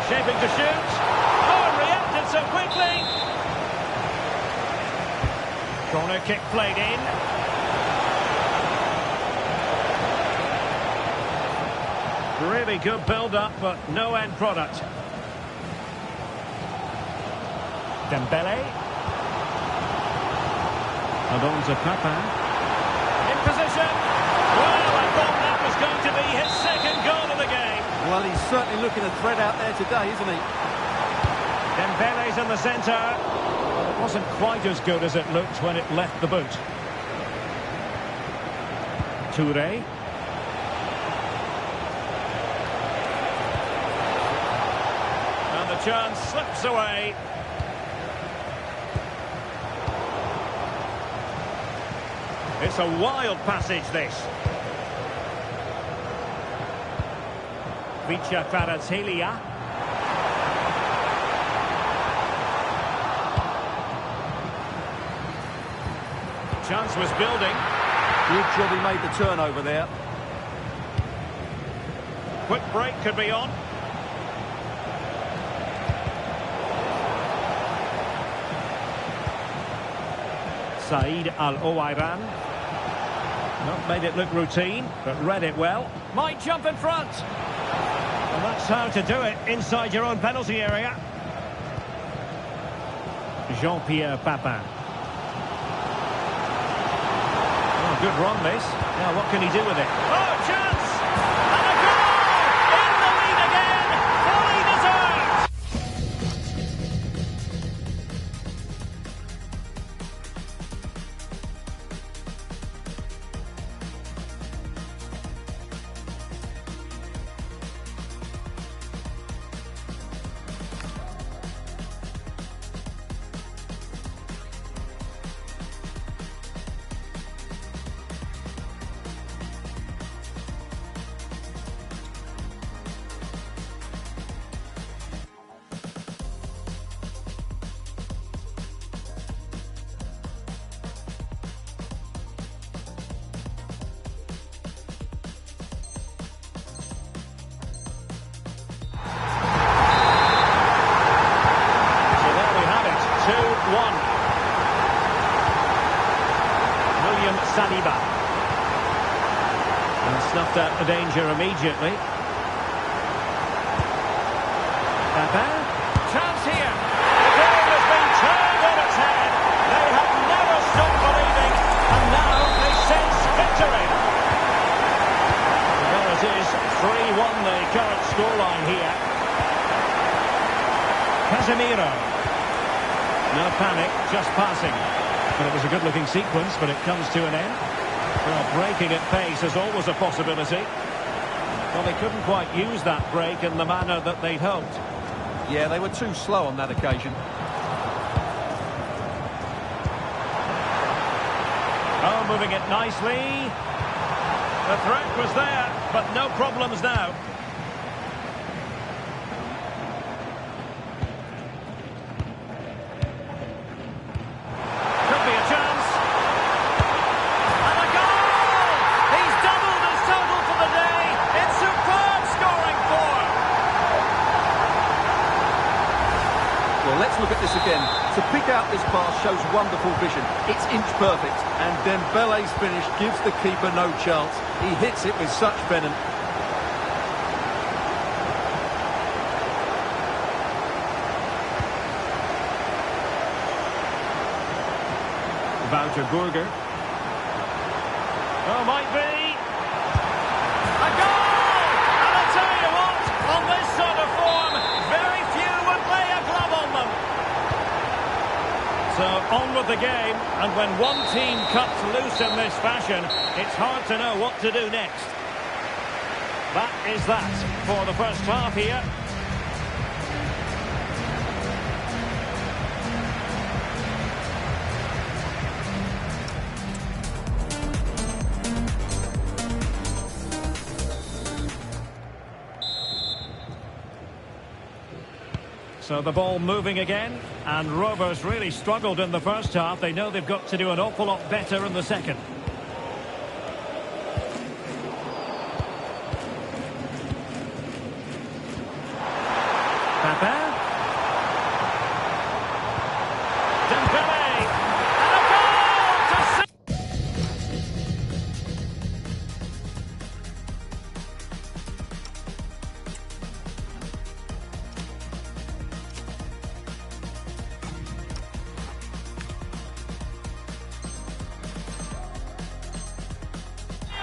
Speaker 2: Shaping to shoot. Oh, and reacted so quickly. Corner kick played in. Really good build-up, but no end product. Dembele. And on to Papin. In position. Well, I thought that was going to be his second goal of the game.
Speaker 3: Well, he's certainly looking a threat out there today, isn't he?
Speaker 2: Dembele's in the centre. Well, it wasn't quite as good as it looked when it left the boot. Touré. And the chance slips away. It's a wild passage, this. Vicha Kvaratskhelia. Chance was building.
Speaker 3: Good job he made the turnover there.
Speaker 2: Quick break could be on. Said Al-Owairan. Not made it look routine, but read it well. Might jump in front. And that's how to do it inside your own penalty area. Jean-Pierre Papin. Oh, good run this. Now what can he do with it? Oh, chance! And a goal! In the lead again! Fully deserved! Saliba. And snuffed out the danger immediately. Papin. Chance here. The game has been turned on its head. They have never stopped believing. And now they sense victory. There it is. 3-1 the current scoreline here. Casemiro. No panic, just passing. But it was a good-looking sequence, but it comes to an end. Well, breaking at pace is always a possibility. Well, they couldn't quite use that break in the manner that they'd hoped.
Speaker 3: Yeah, they were too slow on that occasion.
Speaker 2: Oh, moving it nicely. The threat was there, but no problems now.
Speaker 3: Let's look at this again. To pick out this pass shows wonderful vision. It's inch perfect, and Dembele's finish gives the keeper no chance. He hits it with such venom.
Speaker 2: Wouter Burger. Oh, might be. A goal! And I tell you what, on this sort of form, very few would lay a glove on them. So, on with the game, and when one team cuts loose in this fashion, it's hard to know what to do next. That is that for the first half here. So the ball moving again, and Rovers really struggled in the first half. They know they've got to do an awful lot better in the second. Pepe. Dembele. And a goal to save.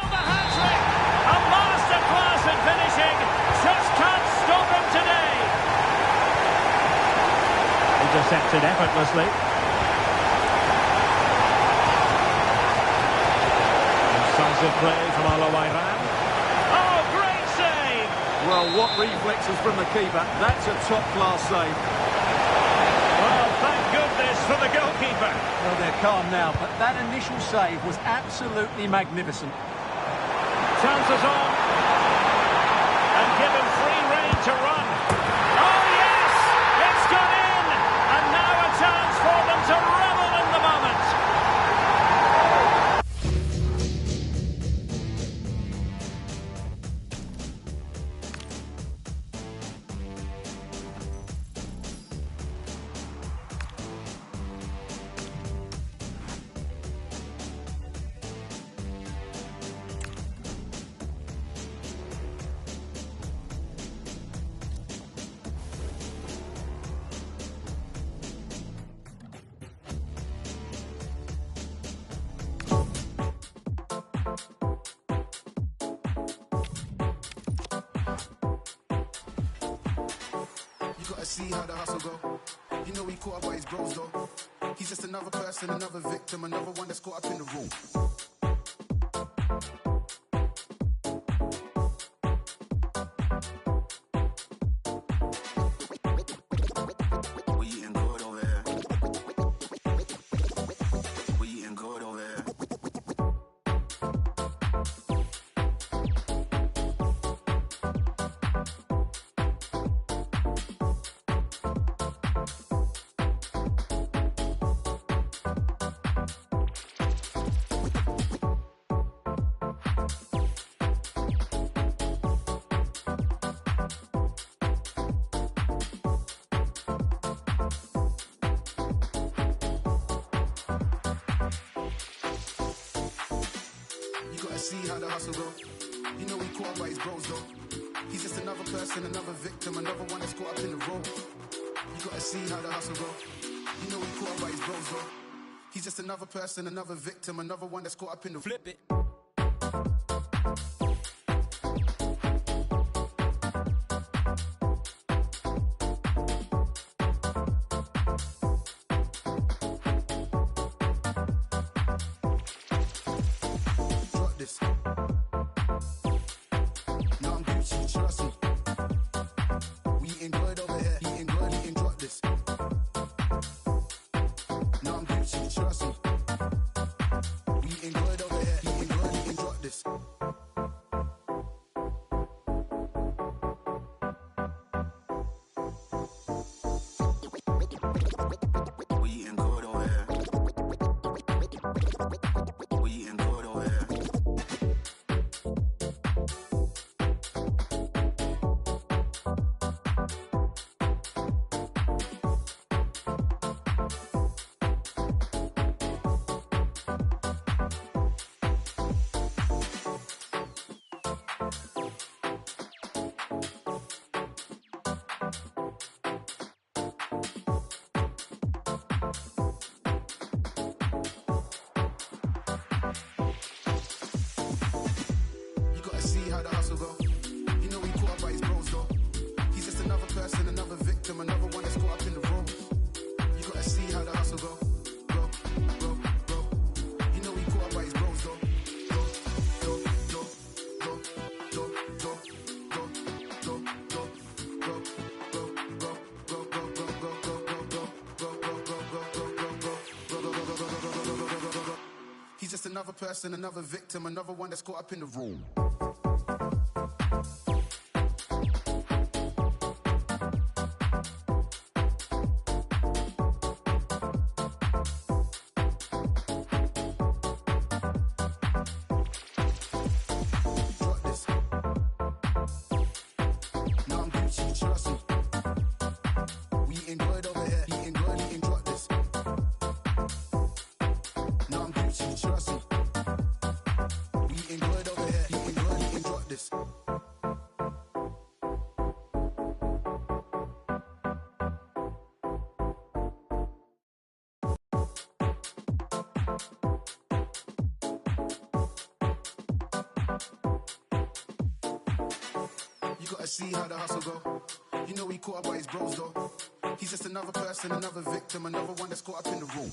Speaker 2: The hat-trick. A masterclass in finishing. Just can't stop him today. Intercepted effortlessly. Incisive play from Alawairán. Oh, great save!
Speaker 3: Well, what reflexes from the keeper. That's a top-class save.
Speaker 2: Well, thank goodness for the goalkeeper.
Speaker 3: Well, they're calm now, but that initial save was absolutely magnificent.
Speaker 2: Chances on. And given free rein to run. Oh, yes! It's gone in! And now a chance for them to revel in the moment.
Speaker 1: You gotta see how the hustle go. You know he caught up by his bros though. He's just another person, another victim, another one that's caught up in the room. We eating good over here. We eating good over here. See how the hustle go. You know he caught up by his bros though. He's just another person, another victim, another one that's caught up in the road. You gotta see how the hustle go. You know he caught up by his bros though. He's just another person, another victim, another one that's caught up in the flip it. Now I'm Gucci, trust me. We eating good over here. Eating good, eating drop this. Now I'm Gucci, trust me. We eating good over here. Eating good, eating drop this. We eating good over here. We eating good over here. See how the hustle go. You know he caught up by his bros though. He's just another person, another victim, another one that's caught up in the road. You gotta see how the hustle go. Go, go, go. You know he caught up by his bros though. Go, go, go, go, go, go, go, go, go, go, go, go, go, go. He's just another person, another victim, another one that's caught up in the room. see how the hustle go. You know he caught up by his bros though. He's just another person, another victim, another one that's caught up in the room.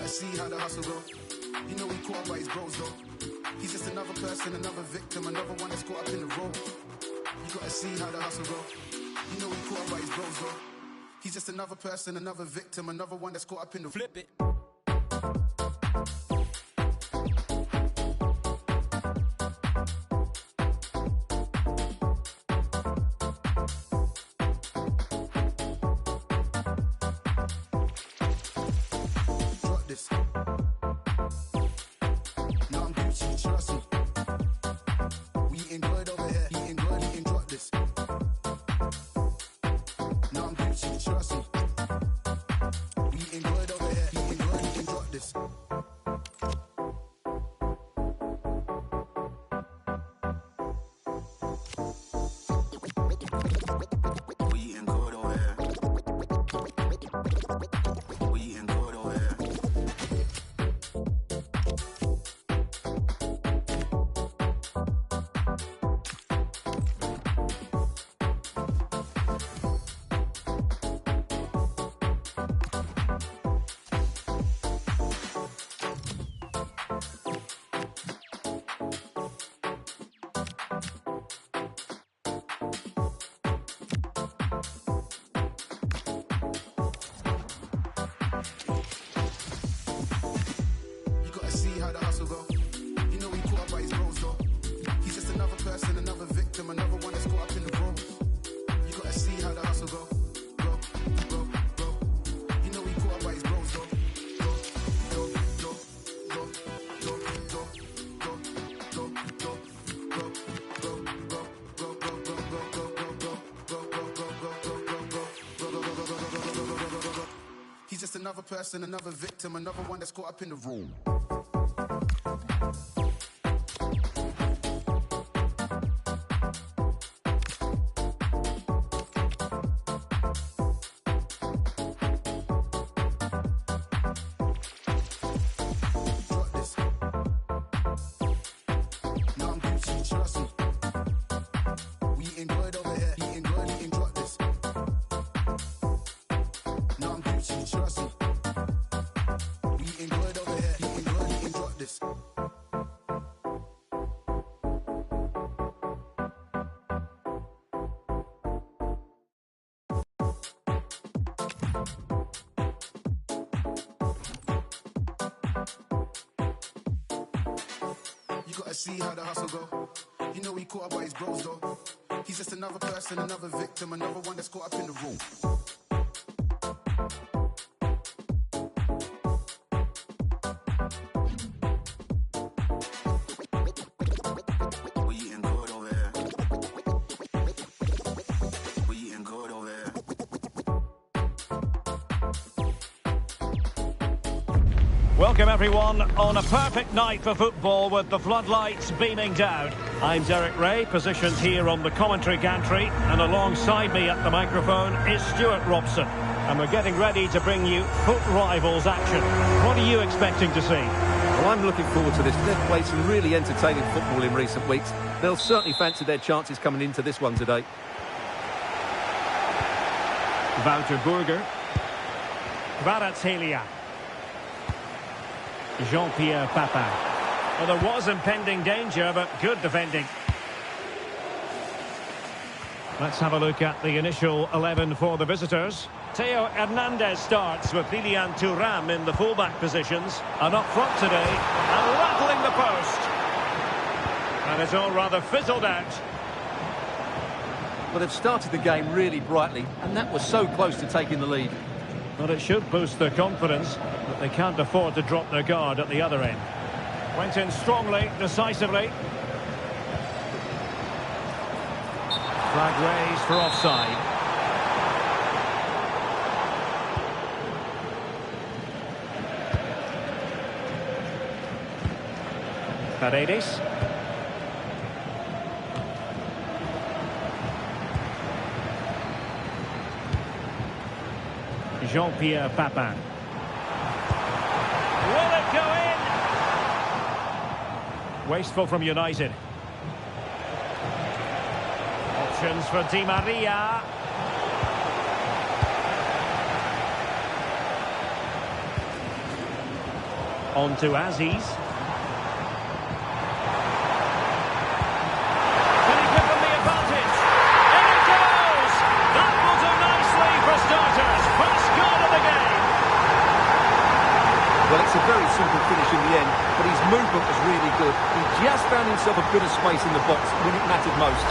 Speaker 1: See how the hustle go. You know he caught up by his bros though. He's just another person, another victim, another one that's caught up in the road. You gotta see how the hustle go. You know he caught up by his bros though. He's just another person, another victim, another one that's caught up in the flip it. Now I'm Gucci, trust me. We eating good over here. Eating good, eating drop this. Now I'm Gucci, trust me. We eating good over here. Eating good, eating drop this. We eating good over here. We eating good over here. See how the hustle go. You know he caught up by his bros though. He's just another person, another victim, another one that's caught up in the road. You gotta see how the hustle go. Go, go, go. You know he caught up by his bros though. Go, go, go, go, go, go, go, go, go, go, go, go. He's just another person, another victim, another one that's caught up in the room. Trust me. We eating good over here. Eating good, eating drop this. Now I'm Gucci, trust me. We eating good over here. Eating good, eating drop this. You gotta see how the hustle go. You know he caught up by his bros though. He's just another person, another victim, another one that's caught up in the room. We eating good over here. We eating good over here.
Speaker 2: Welcome everyone on a perfect night for football with the floodlights beaming down. I'm Derek Ray, positioned here on the commentary gantry, and alongside me at the microphone is Stuart Robson. And we're getting ready to bring you foot rivals action. What are you expecting to see?
Speaker 3: Well, I'm looking forward to this. They've played some really entertaining football in recent weeks. They'll certainly fancy their chances coming into this one today.
Speaker 2: Wouter Burger. Kvaratskhelia. Jean-Pierre Papin. Well, there was impending danger, but good defending. Let's have a look at the initial 11 for the visitors. Theo Hernandez starts with Lilian Thuram in the fullback positions. And up front today, and rattling the post. And it's all rather fizzled out.
Speaker 3: Well, they've started the game really brightly, and that was so close to taking the lead.
Speaker 2: But it should boost their confidence, but they can't afford to drop their guard at the other end. Went in strongly, decisively. Flag raised for offside. Paredes. Jean-Pierre Papin. Will it go in? Wasteful from United. Options for Di Maria. On to Aziz. Can he give them the advantage? In it goes! That will do nicely for starters. First goal of the game.
Speaker 3: Well, it's a very simple finish in the end, but his movement was really good. He just found himself a bit of space in the box when it mattered most.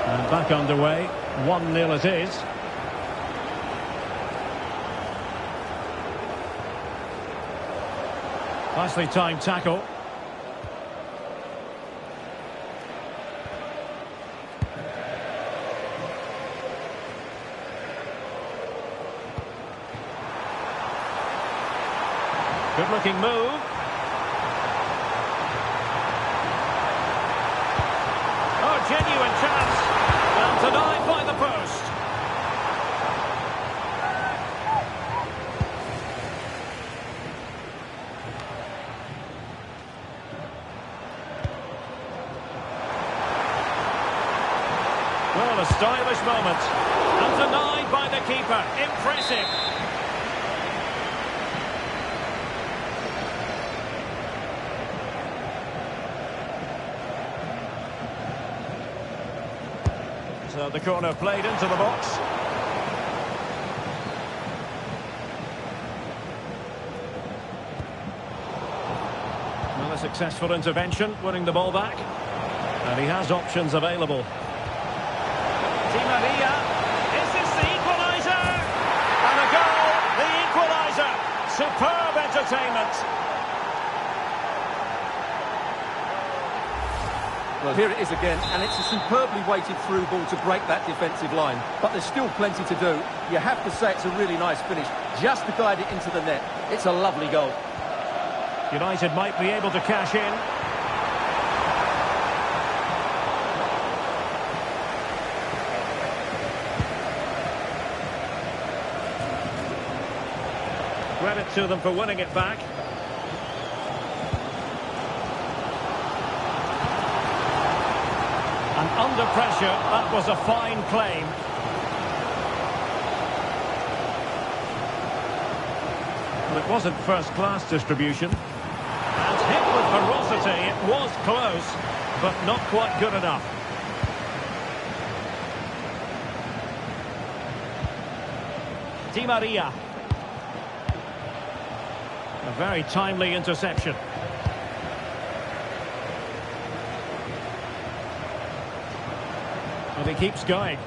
Speaker 2: And back underway. 1-0 it is. Nicely timed tackle. Good looking move. Oh, genuine chance. And denied by the post. Well, a stylish moment. And denied by the keeper. Impressive. So the corner played into the box. Well, a successful intervention, winning the ball back. And he has options available. Di Maria, is this the equaliser? And a goal, the equaliser. Superb entertainment.
Speaker 3: Well, here it is again, and it's a superbly weighted through ball to break that defensive line. But there's still plenty to do. You have to say it's a really nice finish, just to guide it into the net. It's a lovely goal.
Speaker 2: United might be able to cash in. Credit to them for winning it back. And under pressure, that was a fine claim. Well, it wasn't first-class distribution. And hit with ferocity, it was close, but not quite good enough. Di Maria. A very timely interception. And he keeps going.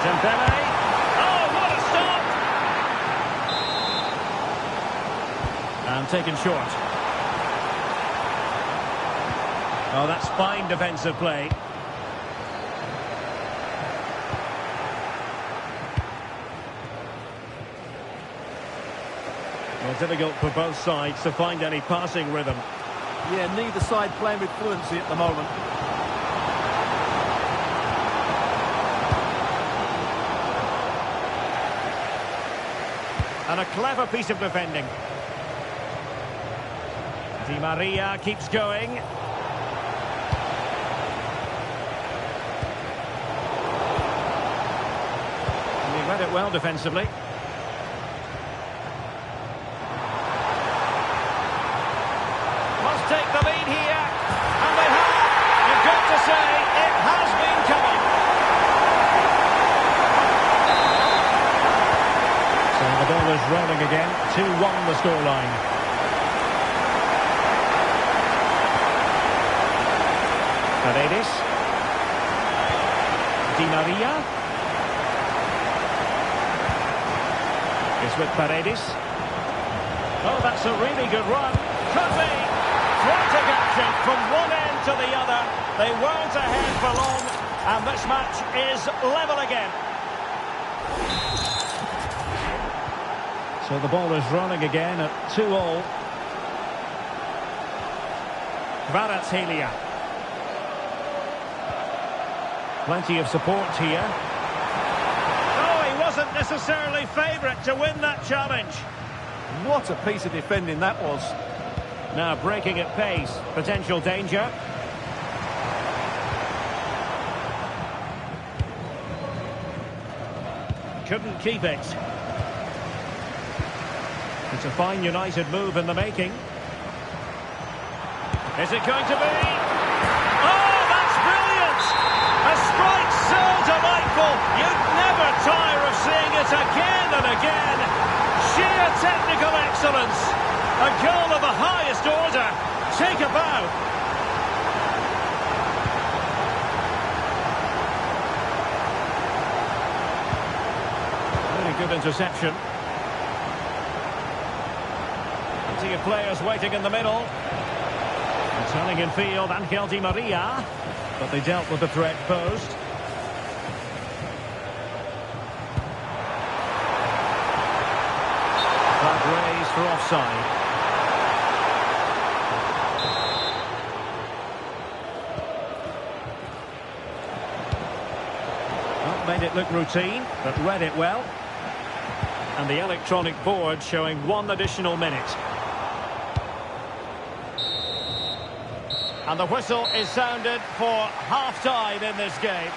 Speaker 2: Dembele. Oh, what a stop! And taken short. Oh, that's fine defensive play. Well, difficult for both sides to find any passing rhythm.
Speaker 3: Yeah, neither side playing with fluency at the moment.
Speaker 2: And a clever piece of defending. Di Maria keeps going. And he read it well defensively. Take the lead here, and they have. You've got to say, it has been coming. rolling again. 2-1 the scoreline. Paredes. Di Maria. It's with Paredes. Oh, that's a really good run. Could be. Frantic action from one end to the other. They weren't ahead for long, and this match is level again. So the ball is running again at 2-2. Kvaratskhelia. Plenty of support here. Oh, he wasn't necessarily favourite to win that challenge.
Speaker 3: What a piece of defending that was.
Speaker 2: Now breaking at pace. Potential danger. Couldn't keep it. It's a fine United move in the making. Is it going to be? Oh, that's brilliant! A strike so delightful, you'd never tire of seeing it again and again. Sheer technical excellence. A goal of the highest order. Take a bow. Really good interception. Plenty of players waiting in the middle. And turning in field, Angel Di Maria. But they dealt with the threat posed. Flag raised for offside. Well, made it look routine, but read it well. And the electronic board showing 1 additional minute. And the whistle is sounded for half-time in this game.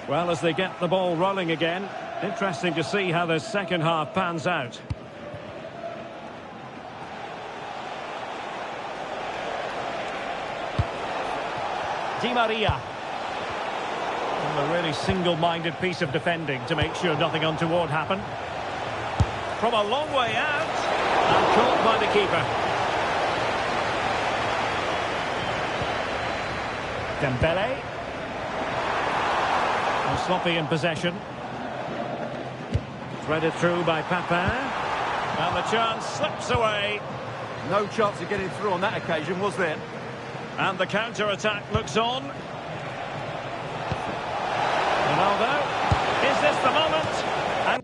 Speaker 2: Well, as they get the ball rolling again, interesting to see how the second half pans out. Di Maria. And a really single-minded piece of defending to make sure nothing untoward happened. From a long way out, and caught by the keeper. Dembele. Sloppy in possession. Threaded through by Papin. And the chance slips away.
Speaker 3: No chance of getting through on that occasion, was there?
Speaker 2: And the counter-attack looks on. Ronaldo. Is this the moment? And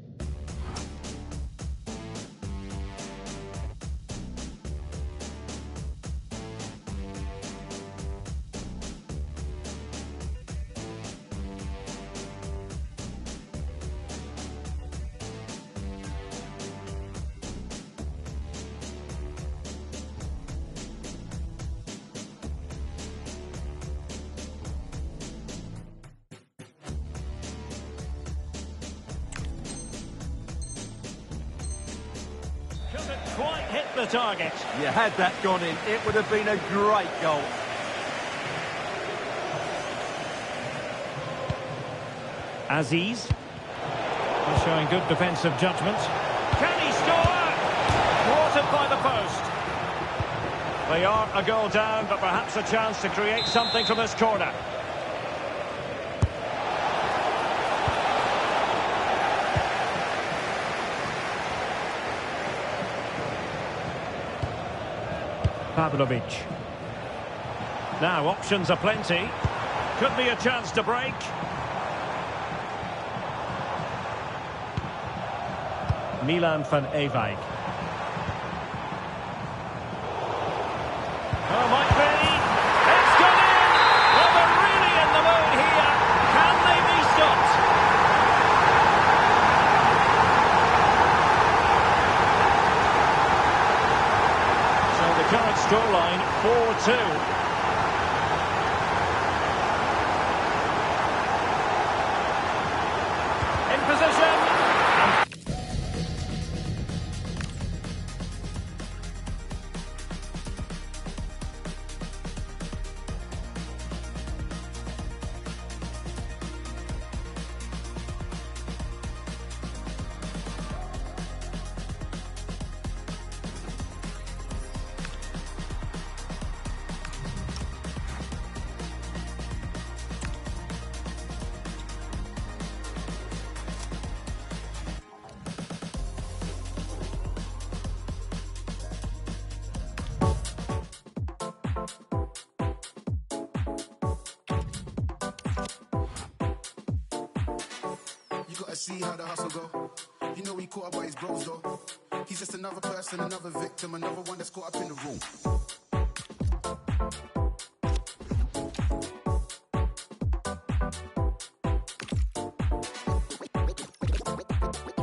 Speaker 2: quite hit the target.
Speaker 3: You had that gone in, it would have been a great goal.
Speaker 2: Aziz. Showing good defensive judgment. Can he score? Thwarted by the post. They are a goal down, but perhaps a chance to create something from this corner. Pavlovic. Now options are plenty. Could be a chance to break. Milan van Ewijk. Oh, might be. It's gone in! Well, they're really in the mood here. Can they be stopped? So the current scoreline, 4-2. In position.
Speaker 1: You gotta see how the hustle go. You know he caught up by his bros though. He's just another person, another victim, another one that's caught up in the room.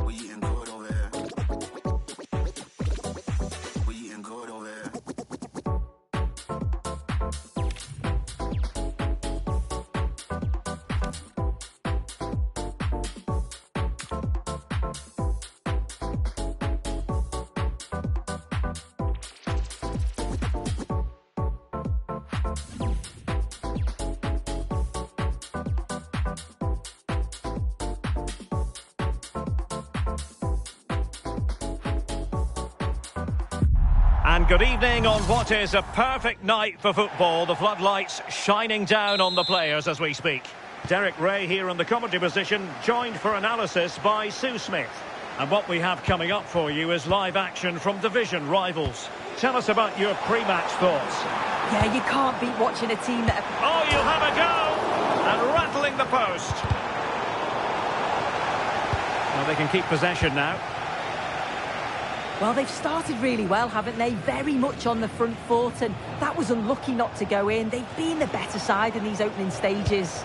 Speaker 1: We eating good over here. We eating good over here.
Speaker 2: And good evening on what is a perfect night for football. The floodlights shining down on the players as we speak. Derek Ray here in the commentary position, joined for analysis by Sue Smith. And what we have coming up for you is live action from division rivals. Tell us about your pre-match thoughts.
Speaker 5: Yeah, you can't beat watching a team that...
Speaker 2: Oh, you'll have a go! And rattling the post. Well, they can keep possession now.
Speaker 5: Well, they've started really well, haven't they? Very much on the front foot, and that was unlucky not to go in. They've been the better side in these opening stages.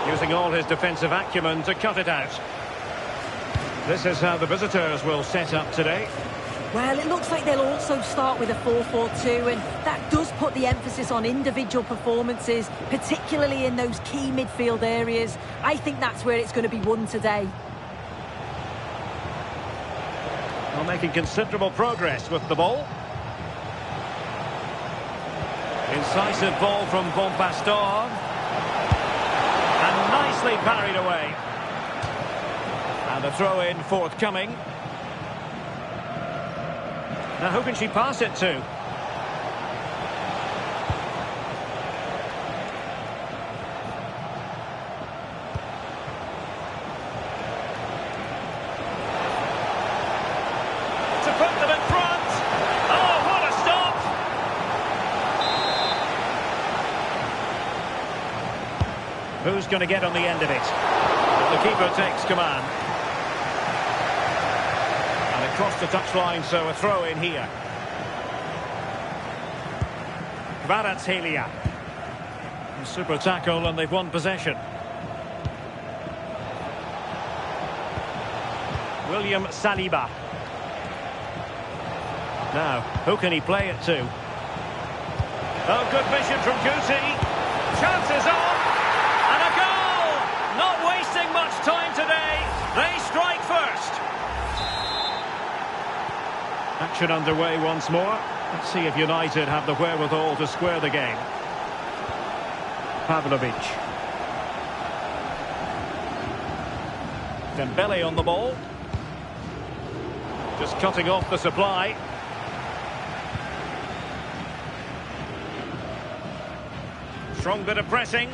Speaker 2: Using all his defensive acumen to cut it out. This is how the visitors will set up today.
Speaker 5: Well, it looks like they'll also start with a 4-4-2, and that does put the emphasis on individual performances, particularly in those key midfield areas. I think that's where it's going to be won today.
Speaker 2: Well, making considerable progress with the ball. Incisive ball from Bompastor. And nicely parried away. And a throw-in forthcoming. Now, who can she pass it to? To put them in front! Oh, what a stop! Who's going to get on the end of it? The keeper takes command. Across the touchline, so a throw in here. Kvaratskhelia. Super tackle, and they've won possession. William Saliba. Now, who can he play it to? Oh, good vision from Guti. Chances on! And a goal! Not wasting much time today. They strike first. Action underway once more. Let's see if United have the wherewithal to square the game. Pavlovic. Dembele on the ball. Just cutting off the supply. Strong bit of pressing.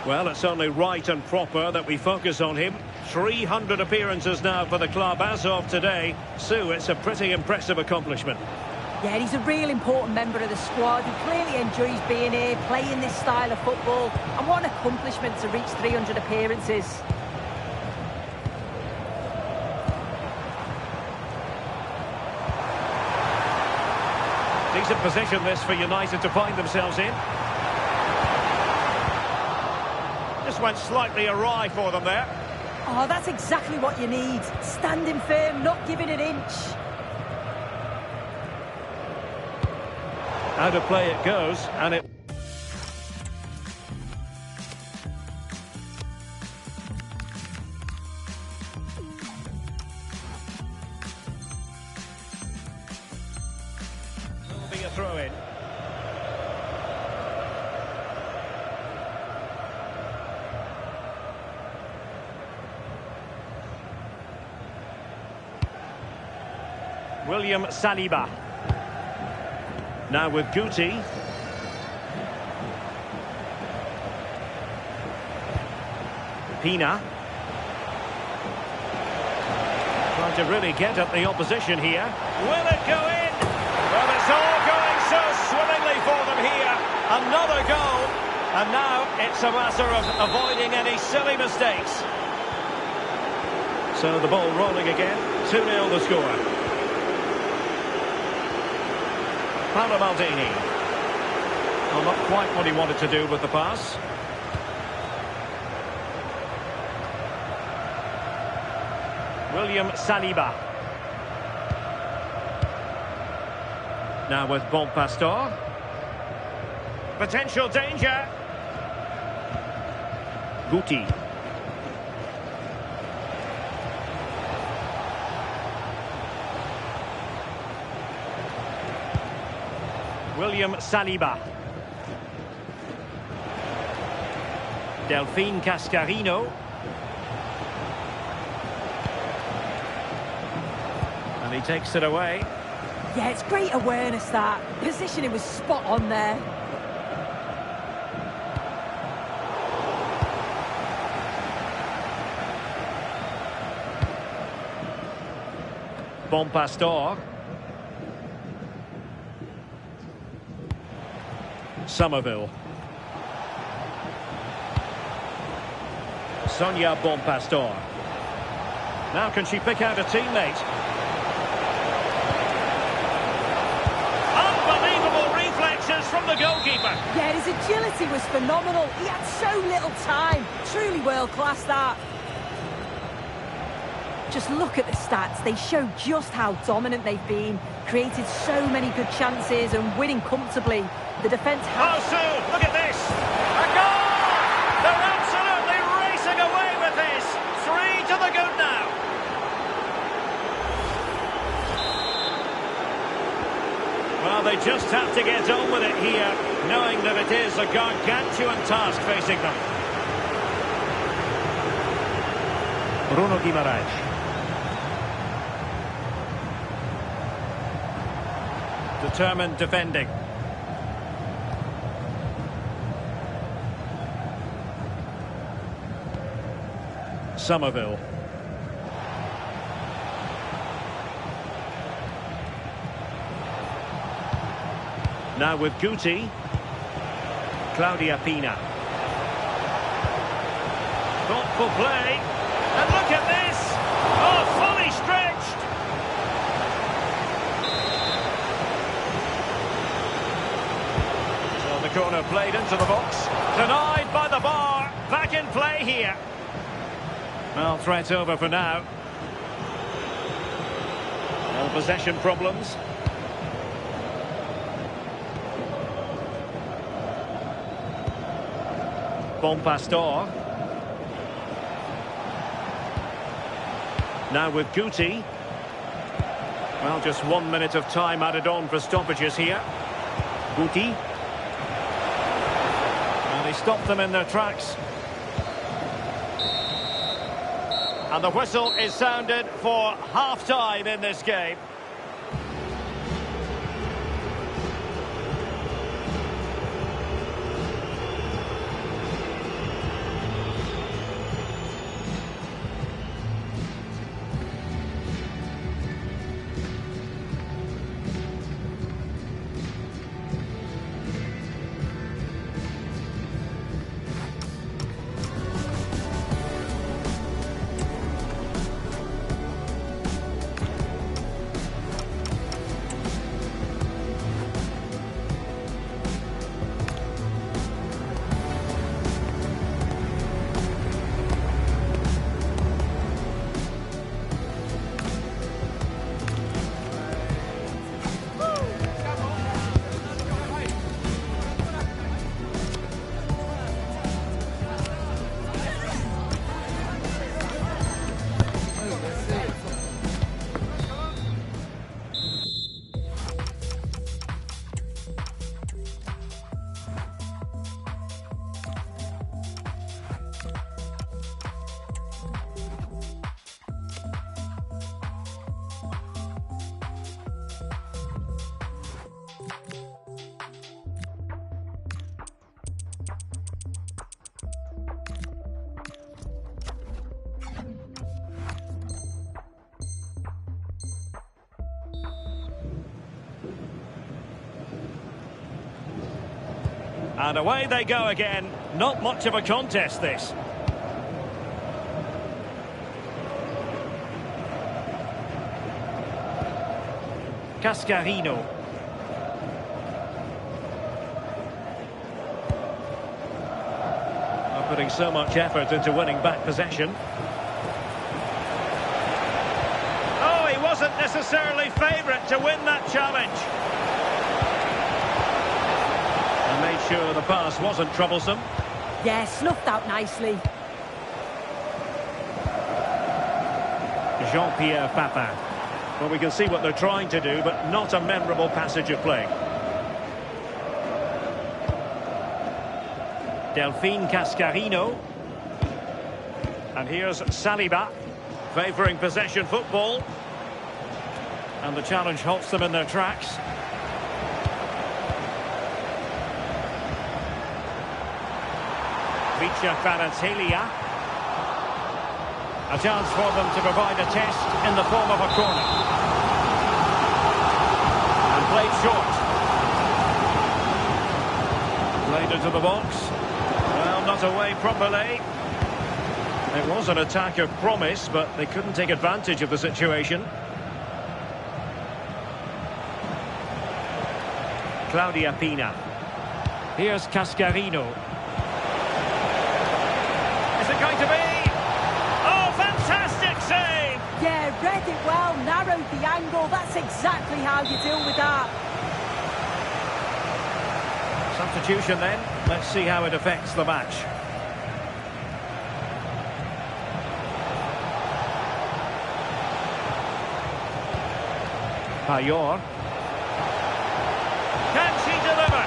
Speaker 2: Well, it's only right and proper that we focus on him. 300 appearances now for the club as of today. Sue, it's a pretty impressive accomplishment.
Speaker 5: Yeah, he's a real important member of the squad. He clearly enjoys being here, playing this style of football. And what an accomplishment to reach 300 appearances.
Speaker 2: Decent position this for United to find themselves in. Just went slightly awry for them there.
Speaker 5: Oh, that's exactly what you need. Standing firm, not giving an inch.
Speaker 2: Out of play it goes, and it... will be a throw-in. William Saliba. Now with Guti. Pina. Trying to really get at the opposition here. Will it go in? Well, it's all going so swimmingly for them here. Another goal. And now it's a matter of avoiding any silly mistakes. So the ball rolling again. 2-0 the score. Tamaduni. Well, not quite what he wanted to do with the pass. William Saliba. Now with Bon Pastor. Potential danger. Guti. William Saliba. Delphine Cascarino. And he takes it away.
Speaker 5: Yeah, it's great awareness, that. Positioning was spot on there.
Speaker 2: Bon Pastor. Somerville. Sonia Bon Pastor. Now can she pick out a teammate? Unbelievable reflexes from the goalkeeper.
Speaker 5: Yeah, his agility was phenomenal. He had so little time. Truly world class, that. Just look at the stats. They show just how dominant they've been. Created so many good chances and winning comfortably. The defence has...
Speaker 2: Oh, Sue, look at this. A goal! They're absolutely racing away with this. 3 to the good now. Well, they just have to get on with it here, knowing that it is a gargantuan task facing them. Bruno Guimaraes. Determined defending. Somerville. Now with Guti. Claudia Pina. Thoughtful play. And look at this! Oh, fully stretched! So the corner played into the box. Denied by the bar. Back in play here. Well, threat over for now. No possession problems. Bon Pastor. Now with Guti. Well, just 1 minute of time added on for stoppages here. Guti. And he stopped them in their tracks. And the whistle is sounded for half-time in this game. And away they go again. Not much of a contest, this. Cascarino. Not putting so much effort into winning back possession. Oh, he wasn't necessarily favourite to win that challenge. And made sure the pass wasn't troublesome.
Speaker 5: Yeah, snuffed out nicely.
Speaker 2: Jean-Pierre Papin. Well, we can see what they're trying to do, but not a memorable passage of play. Delphine Cascarino. And here's Saliba, favouring possession football. And the challenge halts them in their tracks. Vicha Kvaratskhelia. A chance for them to provide a test in the form of a corner. And played short. Played into the box. Well, not away properly. It was an attack of promise, but they couldn't take advantage of the situation. Claudia Pina. Here's Cascarino. Is it going to be? Oh, fantastic save!
Speaker 5: Yeah, read it well, narrowed the angle. That's exactly how you deal with that.
Speaker 2: Substitution then. Let's see how it affects the match. Payor. Can she deliver?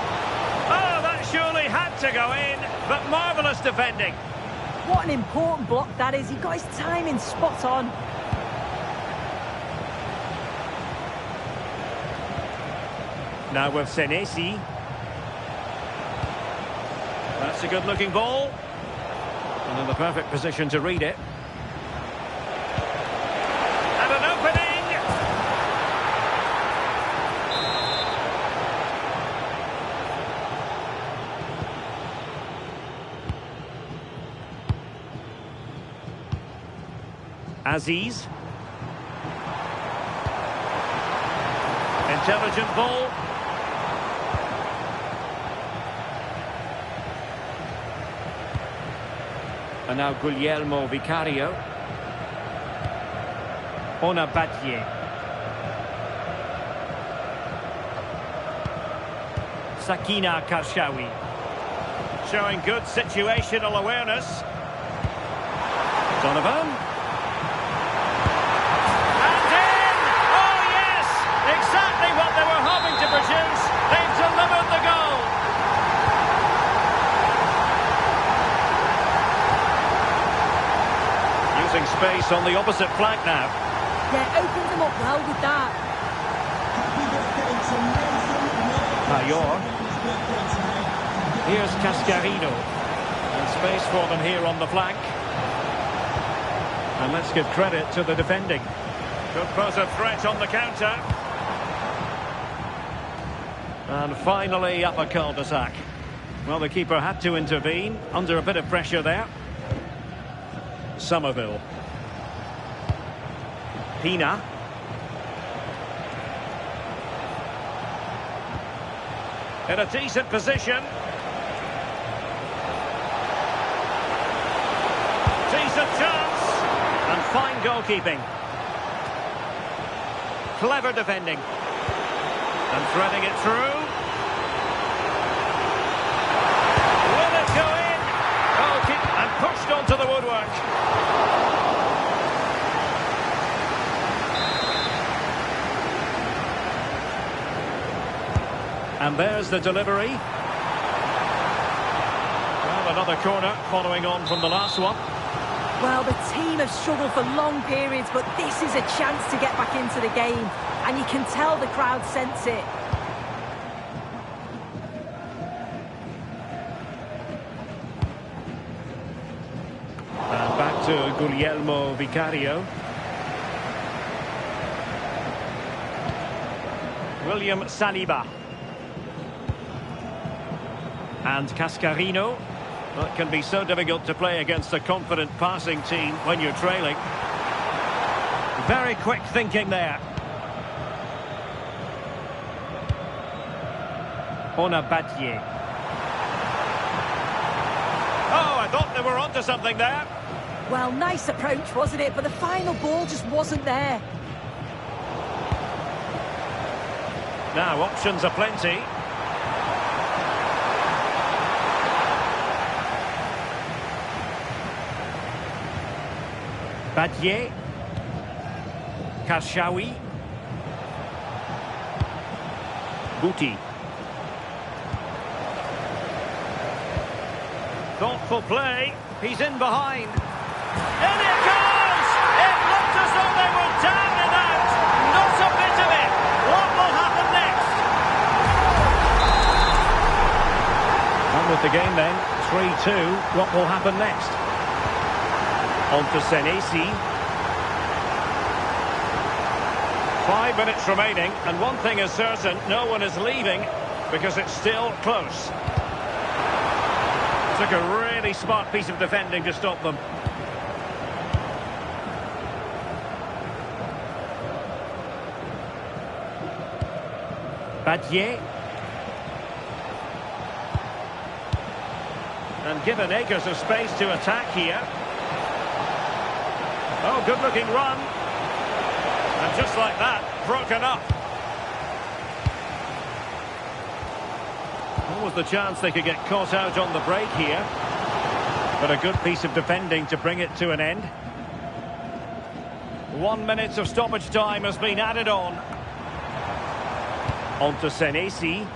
Speaker 2: Oh, that surely had to go in, but marvellous defending.
Speaker 5: What an important block that is. He got his timing spot on.
Speaker 2: Now with Senesi. That's a good-looking ball. And in the perfect position to read it. And an opening! Aziz. Intelligent ball. And now Guglielmo Vicario. Ona Batye. Sakina Karshawi. Showing good situational awareness. Donovan. And in! Oh yes! Exactly what they were hoping to produce. They've delivered the goal. Using space on the opposite flank now.
Speaker 5: Yeah, opened them up well with that.
Speaker 2: Mayor. Here's Cascarino. And space for them here on the flank. And let's give credit to the defending. Could pose a threat on the counter. And finally up a cul-de-sac. Well, the keeper had to intervene under a bit of pressure there. Somerville. Pina. In a decent position. Decent chance. And fine goalkeeping. Clever defending. And threading it through. Will it go in? And pushed onto the woodwork. And there's the delivery. Well, another corner following on from the last one.
Speaker 5: Well, the team have struggled for long periods, but this is a chance to get back into the game. And you can tell the crowd sense it.
Speaker 2: And back to Guglielmo Vicario. William Saliba. And Cascarino. Well, it can be so difficult to play against a confident passing team when you're trailing. Very quick thinking there. Onabatier. Oh, I thought they were onto something there.
Speaker 5: Well, nice approach, wasn't it? But the final ball just wasn't there.
Speaker 2: Now, options are plenty. Badier. Karshawi. Bouti. Thoughtful play. He's in behind. In it goes! It looked as though they were down and out. Not a bit of it. What will happen next? On with the game then. 3-2. What will happen next? On to Senesi. 5 minutes remaining, and one thing is certain, no one is leaving because it's still close. Took a really smart piece of defending to stop them. Badier. And given acres of space to attack here. Oh, good-looking run. And just like that, broken up. What was the chance they could get caught out on the break here? But a good piece of defending to bring it to an end. 1 minute of stoppage time has been added on. On to Senesi.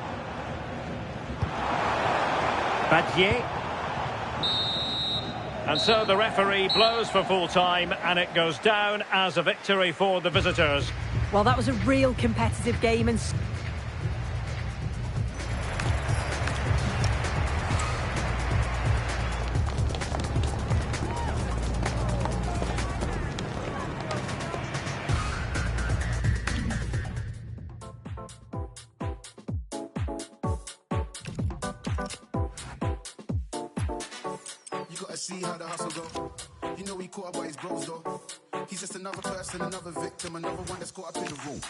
Speaker 2: Badier. And so the referee blows for full time, and it goes down as a victory for the visitors.
Speaker 5: Well, that was a real competitive game, and
Speaker 1: see how the hustle go. You know he caught up by his bros though. He's just another person, another victim, another one that's caught up in the room.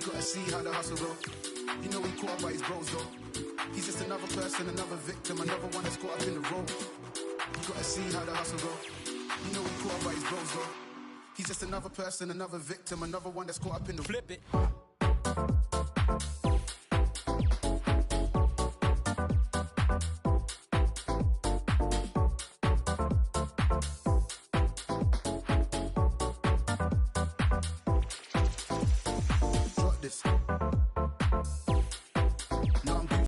Speaker 1: You gotta see how the hustle go. You know he caught up by his bros though. He's just another person, another victim, another one that's caught up in the road. You gotta see how the hustle go. You know he caught up by his bros though. He's just another person, another victim, another one that's caught up in the
Speaker 3: Flip it.
Speaker 1: Drop this.